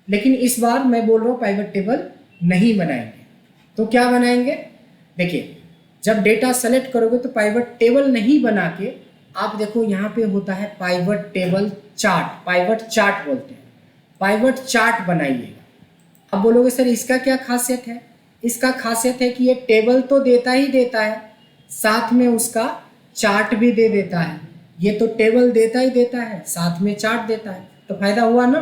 Speaker 1: लेकिन इस बार मैं बोल रहा हूँ पाइवट टेबल नहीं बनाएंगे। तो क्या बनाएंगे? देखिए, जब डेटा सेलेक्ट करोगे तो पाइवट टेबल नहीं बना के आप देखो यहाँ पे होता है pivot table chart, pivot chart बोलते हैं, पाइवट चार्ट बनाइएगा। अब बोलोगे सर इसका क्या खासियत है? इसका खासियत है कि ये टेबल तो देता ही देता है, साथ में उसका चार्ट भी दे देता है। ये तो टेबल देता ही देता है, साथ में चार्ट देता है, तो फायदा हुआ ना,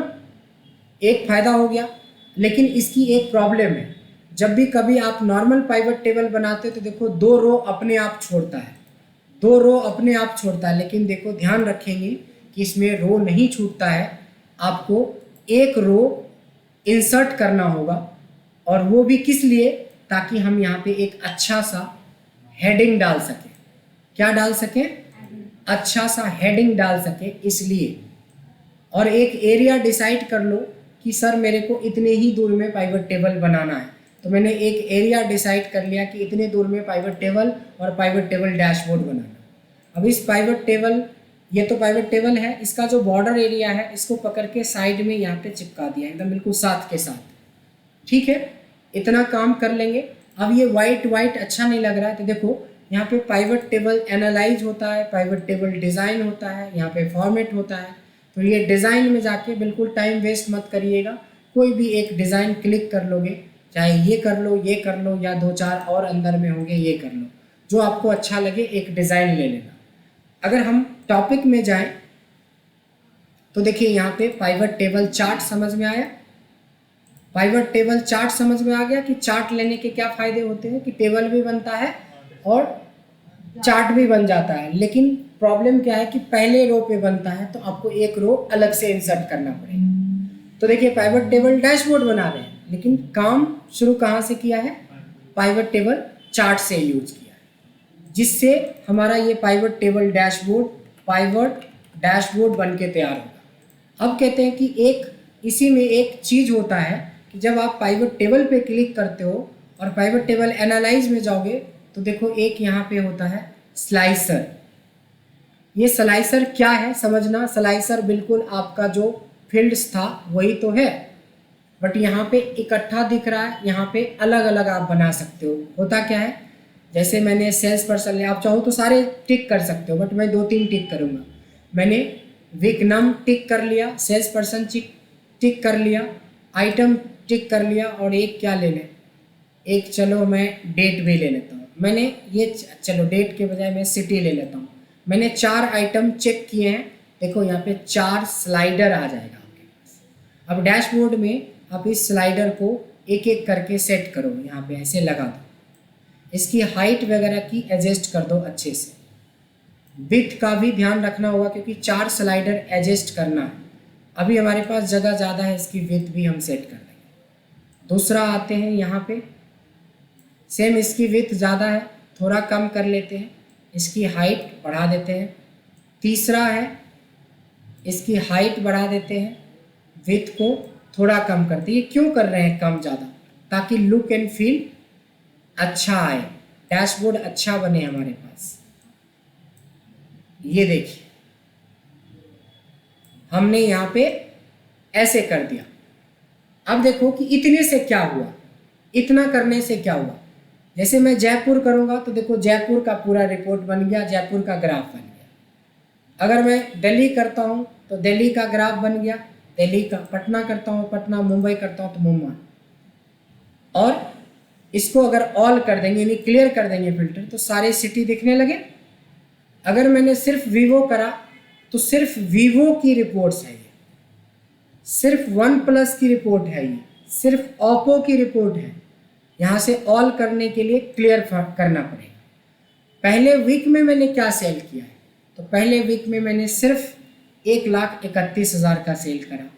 Speaker 1: एक फायदा हो गया। लेकिन इसकी एक प्रॉब्लम है, जब भी कभी आप नॉर्मल पाइवट टेबल बनाते हो तो देखो 2 रो अपने आप छोड़ता है, 2 रो अपने आप छोड़ता है, लेकिन देखो ध्यान रखेंगे कि इसमें रो नहीं छूटता है, आपको एक रो इंसर्ट करना होगा, और वो भी किस लिए? ताकि हम यहाँ पे एक अच्छा सा हेडिंग डाल सकें। क्या डाल सकें? अच्छा सा हेडिंग डाल सकें, इसलिए। और एक एरिया डिसाइड कर लो कि सर मेरे को इतने ही दूर में पाइवट टेबल बनाना है, तो मैंने एक एरिया डिसाइड कर लिया कि इतने दूर में पाइवट टेबल और पाइवट टेबल डैशबोर्ड बनाना। अब इस पाइवट टेबल, ये तो पाइवट टेबल है, इसका जो बॉर्डर एरिया है इसको पकड़ के साइड में यहाँ पे चिपका दिया एकदम बिल्कुल साथ के साथ। ठीक है, इतना काम कर लेंगे। अब ये वाइट वाइट अच्छा नहीं लग रहा है, तो देखो यहाँ पे पाइवट टेबल एनालाइज होता है, पाइवट टेबल डिज़ाइन होता है, यहाँ पे फॉर्मेट होता है। तो ये डिज़ाइन में जाके बिल्कुल टाइम वेस्ट मत करिएगा, कोई भी एक डिज़ाइन क्लिक कर लोगे, चाहे ये कर लो, ये कर लो, या 2-4 और अंदर में होंगे, ये कर लो, जो आपको अच्छा लगे एक डिज़ाइन ले लेना। अगर हम टॉपिक में जाएं तो देखिए यहाँ पे पाइवट टेबल चार्ट समझ में आया। पाइवट टेबल चार्ट समझ में आ गया कि चार्ट लेने के क्या फ़ायदे होते हैं, कि टेबल भी बनता है और चार्ट भी बन जाता है। लेकिन प्रॉब्लम क्या है कि पहले रो पे बनता है, तो आपको एक रो अलग से इंसर्ट करना पड़ेगा। तो देखिए पाइवट टेबल डैशबोर्ड बना रहे हैं, लेकिन काम शुरू कहाँ से किया है? पाइवट टेबल चार्ट से यूज किया है, जिससे हमारा ये pivot table dashboard pivot dashboard बन के तैयार होगा। अब कहते हैं कि एक इसी में एक चीज़ होता है कि जब आप पाइवट टेबल पे क्लिक करते हो और पाइवट टेबल एनालाइज में जाओगे तो देखो एक यहाँ पे होता है स्लाइसर। ये स्लाइसर क्या है समझना, स्लाइसर बिल्कुल आपका जो फील्ड्स था वही तो है, बट यहाँ पे इकट्ठा दिख रहा है, यहाँ पे अलग अलग आप बना सकते हो। होता क्या है, जैसे मैंने सेल्स पर्सन लिया, आप चाहो तो सारे टिक कर सकते हो, बट मैं 2-3 टिक करूँगा। मैंने विकनम टिक कर लिया, सेल्स पर्सन टिक कर लिया, आइटम टिक कर लिया, और एक क्या ले लें, एक चलो मैं डेट भी ले लेता हूँ। मैंने ये चलो डेट के बजाय मैं सिटी ले लेता हूँ। मैंने 4 आइटम चेक किए हैं, देखो यहाँ पे 4 स्लाइडर आ जाएगा आपके पास। अब डैशबोर्ड में आप इस स्लाइडर को एक एक करके सेट करो, यहाँ पे ऐसे लगा दो, इसकी हाइट वगैरह की एडजस्ट कर दो अच्छे से। विड्थ का भी ध्यान रखना होगा क्योंकि 4 स्लाइडर एडजस्ट करना है। अभी हमारे पास जगह ज़्यादा है, इसकी विड्थ भी हम सेट कर देंगे। दूसरा आते हैं यहाँ पे, सेम इसकी विड्थ ज़्यादा है, थोड़ा कम कर लेते हैं, इसकी हाइट बढ़ा देते हैं। तीसरा है, इसकी हाइट बढ़ा देते हैं, विड्थ को थोड़ा कम करते हैं। ये क्यों कर रहे हैं कम ज़्यादा? ताकि लुक एंड फील अच्छा आए, डैशबोर्ड अच्छा बने हमारे पास। ये देखिए हमने यहाँ पे ऐसे कर दिया। अब देखो कि इतने से क्या हुआ, इतना करने से क्या हुआ। जैसे मैं जयपुर करूँगा तो देखो जयपुर का पूरा रिपोर्ट बन गया, जयपुर का ग्राफ बन गया। अगर मैं दिल्ली करता हूँ तो दिल्ली का ग्राफ बन गया, दिल्ली का। पटना करता हूँ पटना, मुंबई करता हूँ तो मुंबई। और इसको अगर ऑल कर देंगे यानी क्लियर कर देंगे फिल्टर तो सारे सिटी दिखने लगे। अगर मैंने सिर्फ वीवो करा तो सिर्फ वीवो की रिपोर्ट्स है ये, सिर्फ वन प्लस की रिपोर्ट है ये, सिर्फ ओप्पो की रिपोर्ट है। यहाँ से ऑल करने के लिए क्लियर करना पड़ेगा। पहले वीक में मैंने क्या सेल किया है, तो पहले वीक में मैंने सिर्फ 1,31,000 का सेल करा।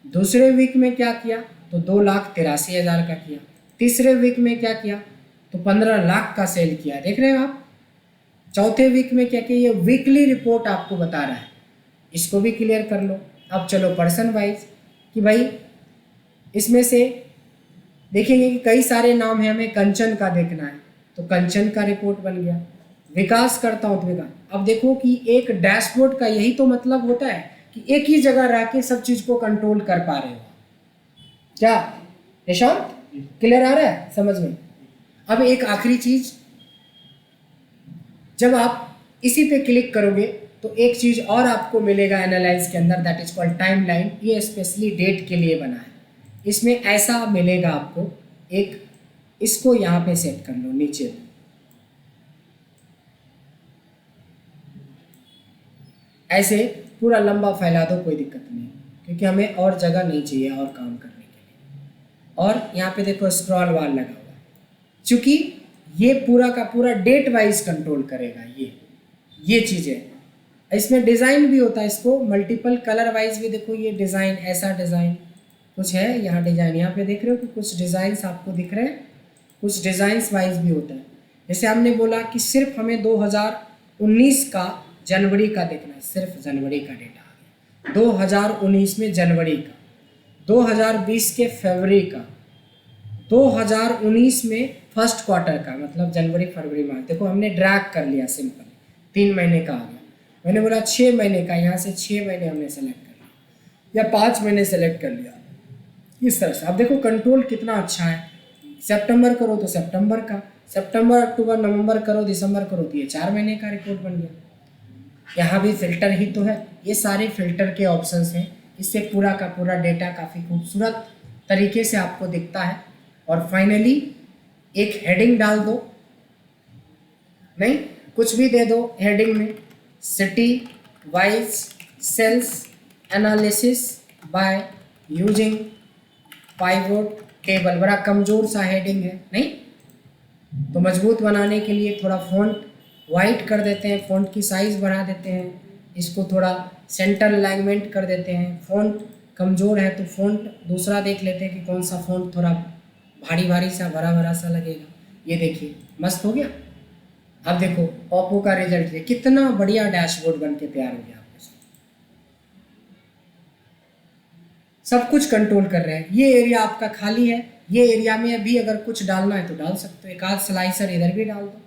Speaker 1: दूसरे वीक में क्या किया तो 2,83,000 का किया। तीसरे वीक में क्या किया तो 15 लाख का सेल किया। देख रहे हैं आप। चौथे वीक में क्या किया, ये वीकली रिपोर्ट आपको बता रहा है, इसको भी क्लियर कर लो। अब चलो पर्सन वाइज कि भाई इसमें से देखेंगे कि कई सारे नाम हैं, हमें कंचन का देखना है तो कंचन का रिपोर्ट बन गया। विकास करता हूँ तो विकास। अब देखो कि एक डैशबोर्ड का यही तो मतलब होता है कि एक ही जगह रह के सब चीज़ को कंट्रोल कर पा रहे हो। क्या निशांत क्लियर आ रहा है समझ में? अब एक आखिरी चीज, जब आप इसी पे क्लिक करोगे तो एक चीज और आपको मिलेगा एनालाइज के अंदर, दैट इज कॉल्ड टाइमलाइन। ये स्पेशली डेट के लिए बना है। इसमें ऐसा मिलेगा आपको एक, इसको यहाँ पे सेट कर लो नीचे, ऐसे पूरा लंबा फैला दो, कोई दिक्कत नहीं, क्योंकि हमें और जगह नहीं चाहिए और काम करने के लिए। और यहाँ पे देखो स्क्रॉल बार लगा हुआ है, क्योंकि ये पूरा का पूरा डेट वाइज कंट्रोल करेगा। ये चीज़ें इसमें डिज़ाइन भी होता है, इसको मल्टीपल कलर वाइज भी देखो। ये डिज़ाइन, ऐसा डिज़ाइन कुछ है यहाँ डिज़ाइन, यहाँ पे देख रहे हो कि कुछ डिज़ाइंस आपको दिख रहे हैं, कुछ डिज़ाइंस वाइज भी होता है। जैसे हमने बोला कि सिर्फ हमें 2019 का जनवरी का देखना है, सिर्फ जनवरी का डेटा आ गया, 2019 में जनवरी का, 2020 के फरवरी का, 2019 में फर्स्ट क्वार्टर का, मतलब जनवरी फरवरी मार्च। देखो हमने ड्रैग कर लिया सिंपल, 3 महीने का आ गया। मैंने बोला 6 महीने का, यहाँ से 6 महीने हमने सेलेक्ट कर लिया या 5 महीने सेलेक्ट कर लिया, इस तरह से। अब देखो कंट्रोल कितना अच्छा है। सितंबर करो तो सितंबर का, सितंबर अक्टूबर नवंबर करो, दिसंबर करो तो ये 4 महीने का रिपोर्ट बन गया। यहाँ भी फिल्टर ही तो है, ये सारे फिल्टर के ऑप्शंस हैं। इससे पूरा का पूरा डेटा काफ़ी खूबसूरत तरीके से आपको दिखता है। और फाइनली एक हेडिंग डाल दो, नहीं कुछ भी दे दो हेडिंग में, city wise sales analysis by using pivot table. बड़ा कमज़ोर सा हेडिंग है, नहीं तो मजबूत बनाने के लिए थोड़ा फ़ॉन्ट वाइट कर देते हैं, फ़ॉन्ट की साइज़ बढ़ा देते हैं, इसको थोड़ा सेंटर अलाइनमेंट कर देते हैं। फ़ॉन्ट कमज़ोर है तो फ़ॉन्ट दूसरा देख लेते हैं कि कौन सा फ़ॉन्ट थोड़ा भारी भारी सा भरा भरा सा लगेगा। ये देखिए मस्त हो गया। अब देखो ओप्पो का रिजल्ट है, कितना बढ़िया डैशबोर्ड बन के तैयार हो गया। आपके सब कुछ कंट्रोल कर रहे हैं। ये एरिया आपका खाली है, ये एरिया में अभी अगर कुछ डालना है तो डाल सकते हो, एक आध स्लाइसर इधर भी डाल दो,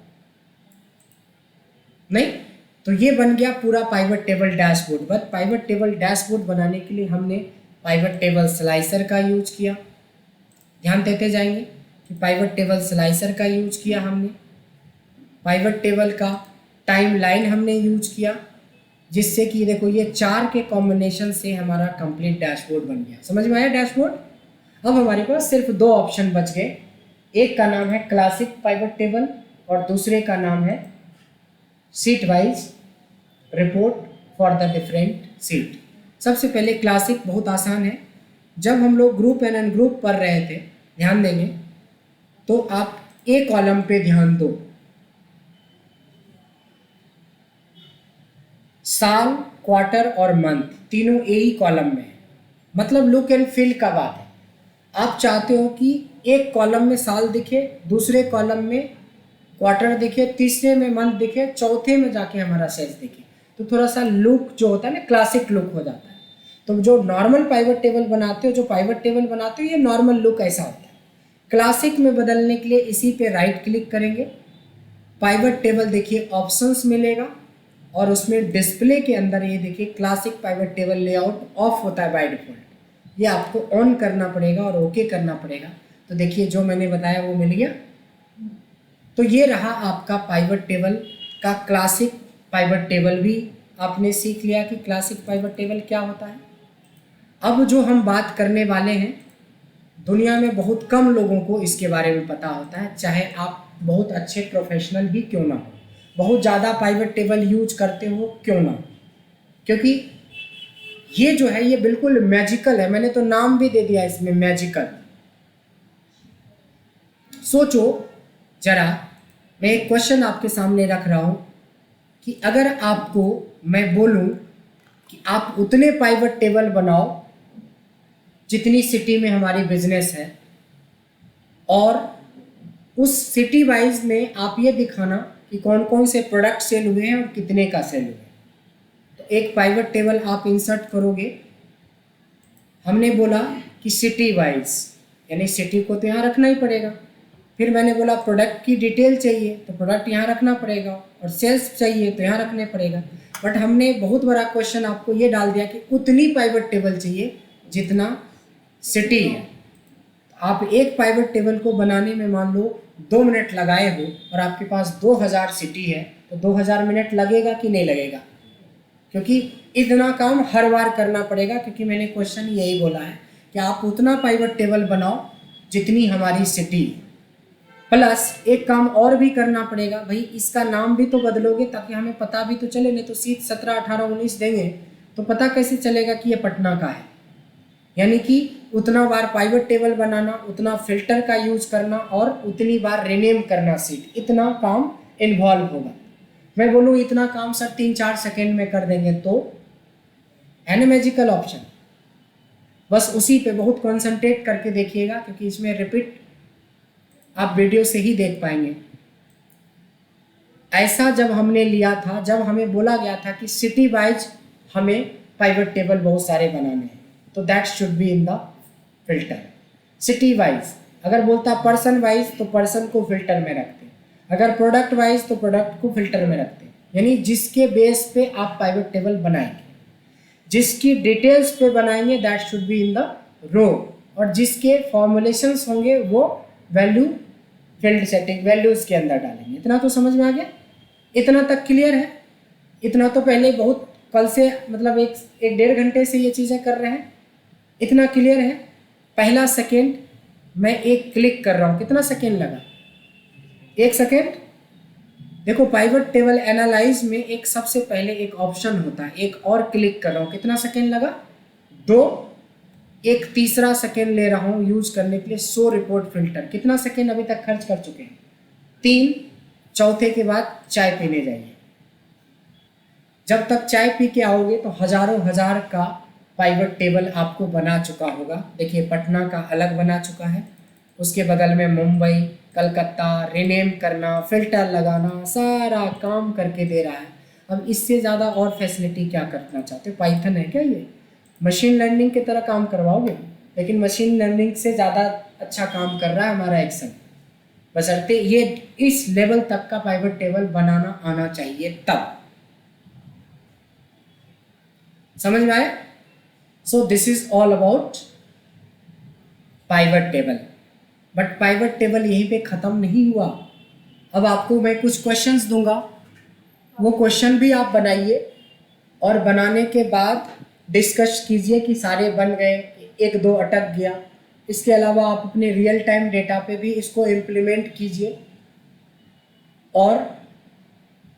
Speaker 1: नहीं तो ये बन गया पूरा pivot table dashboard. But pivot table dashboard बनाने के लिए हमने पाइवट टेबल स्लाइसर का यूज किया। ध्यान देते जाएंगे कि पाइवट टेबल स्लाइसर का यूज किया हमने, पाइवट टेबल का टाइम लाइन हमने यूज किया, जिससे कि देखो ये 4 के कॉम्बिनेशन से हमारा कंप्लीट डैशबोर्ड बन गया। समझ में आया डैशबोर्ड? अब हमारे पास सिर्फ 2 ऑप्शन बच गए, एक का नाम है क्लासिक पाइवट टेबल और दूसरे का नाम है seat wise report for the different seat. सबसे पहले क्लासिक बहुत आसान है। जब हम लोग ग्रुप एन एंड ग्रुप पढ़ रहे थे, ध्यान देंगे तो आप ए कॉलम पे ध्यान दो, साल, क्वार्टर और मंथ तीनों ए ही कॉलम में है। मतलब लुक एंड फील का बात है। आप चाहते हो कि एक कॉलम में साल दिखे, दूसरे कॉलम में क्वार्टर दिखे, तीसरे में मंथ दिखे, चौथे में जाके हमारा सेल्स दिखे, तो थोड़ा सा लुक जो होता है ना क्लासिक लुक हो जाता है। तो जो नॉर्मल पाइवट टेबल बनाते हो, जो पाइवट टेबल बनाते हो, ये नॉर्मल लुक ऐसा होता है। क्लासिक में बदलने के लिए इसी पे राइट क्लिक करेंगे, पाइवट टेबल देखिए ऑप्शंस मिलेगा और उसमें डिस्प्ले के अंदर ये देखिए classic pivot table layout of होता है बाय डिफॉल्ट। ये आपको ऑन करना पड़ेगा और ओके करना पड़ेगा। तो देखिए जो मैंने बताया वो मिल गया। तो ये रहा आपका पाइवट टेबल का क्लासिक पाइवट टेबल भी आपने सीख लिया कि क्लासिक पाइवट टेबल क्या होता है। अब जो हम बात करने वाले हैं दुनिया में बहुत कम लोगों को इसके बारे में पता होता है, चाहे आप बहुत अच्छे प्रोफेशनल ही क्यों ना हो, बहुत ज़्यादा पाइवट टेबल यूज करते हो क्यों ना, क्योंकि ये जो है ये बिल्कुल मैजिकल है। मैंने तो नाम भी दे दिया इसमें, मैजिकल। सोचो जरा, मैं एक क्वेश्चन आपके सामने रख रहा हूं कि अगर आपको मैं बोलूं कि आप उतने पाइवट टेबल बनाओ जितनी सिटी में हमारी बिजनेस है, और उस सिटी वाइज में आप ये दिखाना कि कौन कौन से प्रोडक्ट सेल हुए हैं और कितने का सेल हुआ है, तो एक पाइवट टेबल आप इंसर्ट करोगे। हमने बोला कि सिटी वाइज, यानी सिटी को तो यहाँ रखना ही पड़ेगा। फिर मैंने बोला प्रोडक्ट की डिटेल चाहिए तो प्रोडक्ट यहाँ रखना पड़ेगा, और सेल्स चाहिए तो यहाँ रखने पड़ेगा। बट हमने बहुत बड़ा क्वेश्चन आपको ये डाल दिया कि उतनी पाइवट टेबल चाहिए जितना सिटी है। आप एक पाइवट टेबल को बनाने में मान लो 2 मिनट लगाए हो और आपके पास 2000 सिटी है, तो 2000 मिनट लगेगा कि नहीं लगेगा? क्योंकि इतना काम हर बार करना पड़ेगा, क्योंकि मैंने क्वेश्चन यही बोला है कि आप उतना पाइवट टेबल बनाओ जितनी हमारी सिटी, प्लस एक काम और भी करना पड़ेगा भाई, इसका नाम भी तो बदलोगे ताकि हमें पता भी तो चले। नहीं तो सीट 17, 18, 19 देंगे तो पता कैसे चलेगा कि ये पटना का है। यानी कि उतना बार पाइवट टेबल बनाना, उतना फिल्टर का यूज करना और उतनी बार रिनेम करना सीट, इतना काम इन्वॉल्व होगा। मैं बोलूँ इतना काम सर 3-4 सेकेंड में कर देंगे तो है ना मैजिकल ऑप्शन। बस उसी पे बहुत कॉन्सेंट्रेट करके देखिएगा, क्योंकि इसमें रिपीट आप वीडियो से ही देख पाएंगे। ऐसा जब हमने लिया था, जब हमें बोला गया था कि सिटी वाइज हमें पाइवट टेबल बहुत सारे बनाने हैं, तो that should be in the filter. City wise अगर बोलता पर्सन वाइज तो पर्सन को फिल्टर में रखते, अगर प्रोडक्ट वाइज तो प्रोडक्ट को फिल्टर में रखते। यानी जिसके बेस पे आप पाइवट टेबल बनाएंगे, जिसकी डिटेल्स पे बनाएंगे, that should be in the row, और जिसके फॉर्मुलेशंस होंगे वो वैल्यू फील्ड सेटिंग वैल्यूज के अंदर डालेंगे। इतना तो समझ में आ गया? इतना तक क्लियर है? इतना तो पहले बहुत कल से मतलब एक 1.5 घंटे से ये चीज़ें कर रहे हैं। इतना क्लियर है? पहला सेकेंड मैं एक क्लिक कर रहा हूँ, कितना सेकेंड लगा? 1 सेकेंड। देखो पाइवट टेबल एनालाइज में एक सबसे पहले एक ऑप्शन होता है, एक और क्लिक कर रहा हूँ, कितना सेकेंड लगा? 2। एक तीसरा सेकेंड ले रहा हूँ यूज करने के लिए शो रिपोर्ट फिल्टर, कितना सेकेंड अभी तक खर्च कर चुके हैं? 3। चौथे के बाद चाय पीने जाइए। जब तक चाय पी के आओगे तो हजारों हजार का पाइवट टेबल आपको बना चुका होगा। देखिए पटना का अलग बना चुका है, उसके बगल में मुंबई, कलकत्ता, रिनेम करना, फिल्टर लगाना, सारा काम करके दे रहा है। अब इससे ज़्यादा और फैसिलिटी क्या करना चाहते हो? पाइथन है क्या ये? मशीन लर्निंग की तरह काम करवाओगे, लेकिन मशीन लर्निंग से ज़्यादा अच्छा काम कर रहा है हमारा एक्सेल। बशर्ते ये इस लेवल तक का पाइवट टेबल बनाना आना चाहिए, तब समझ में आया? सो this is all about pivot table. But pivot table यहीं पे ख़त्म नहीं हुआ। अब आपको मैं कुछ क्वेश्चंस दूंगा, वो क्वेश्चन भी आप बनाइए और बनाने के बाद डिस्कस कीजिए कि सारे बन गए, 1-2 अटक गया। इसके अलावा आप अपने रियल टाइम डेटा पे भी इसको इम्प्लीमेंट कीजिए, और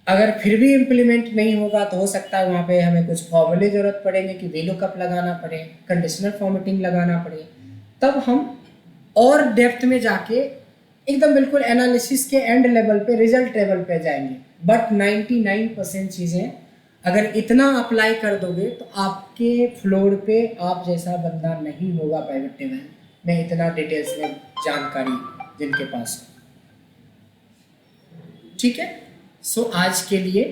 Speaker 1: अगर फिर भी इम्प्लीमेंट नहीं होगा तो हो सकता है वहाँ पे हमें कुछ फॉर्मूले ज़रूरत पड़ेंगे कि VLOOKUP लगाना पड़े, कंडीशनल फॉर्मेटिंग लगाना पड़े, तब हम और डेप्थ में जाके एकदम बिल्कुल एनालिसिस के एंड लेवल पे, रिजल्ट लेवल पे जाएंगे। बट 99% चीज़ें अगर इतना अप्लाई कर दोगे तो आपके फ्लोर पे आप जैसा बंदा नहीं होगा पाइवट टेबल में, इतना डिटेल्स में जानकारी जिनके पास हो। ठीक है? सो आज के लिए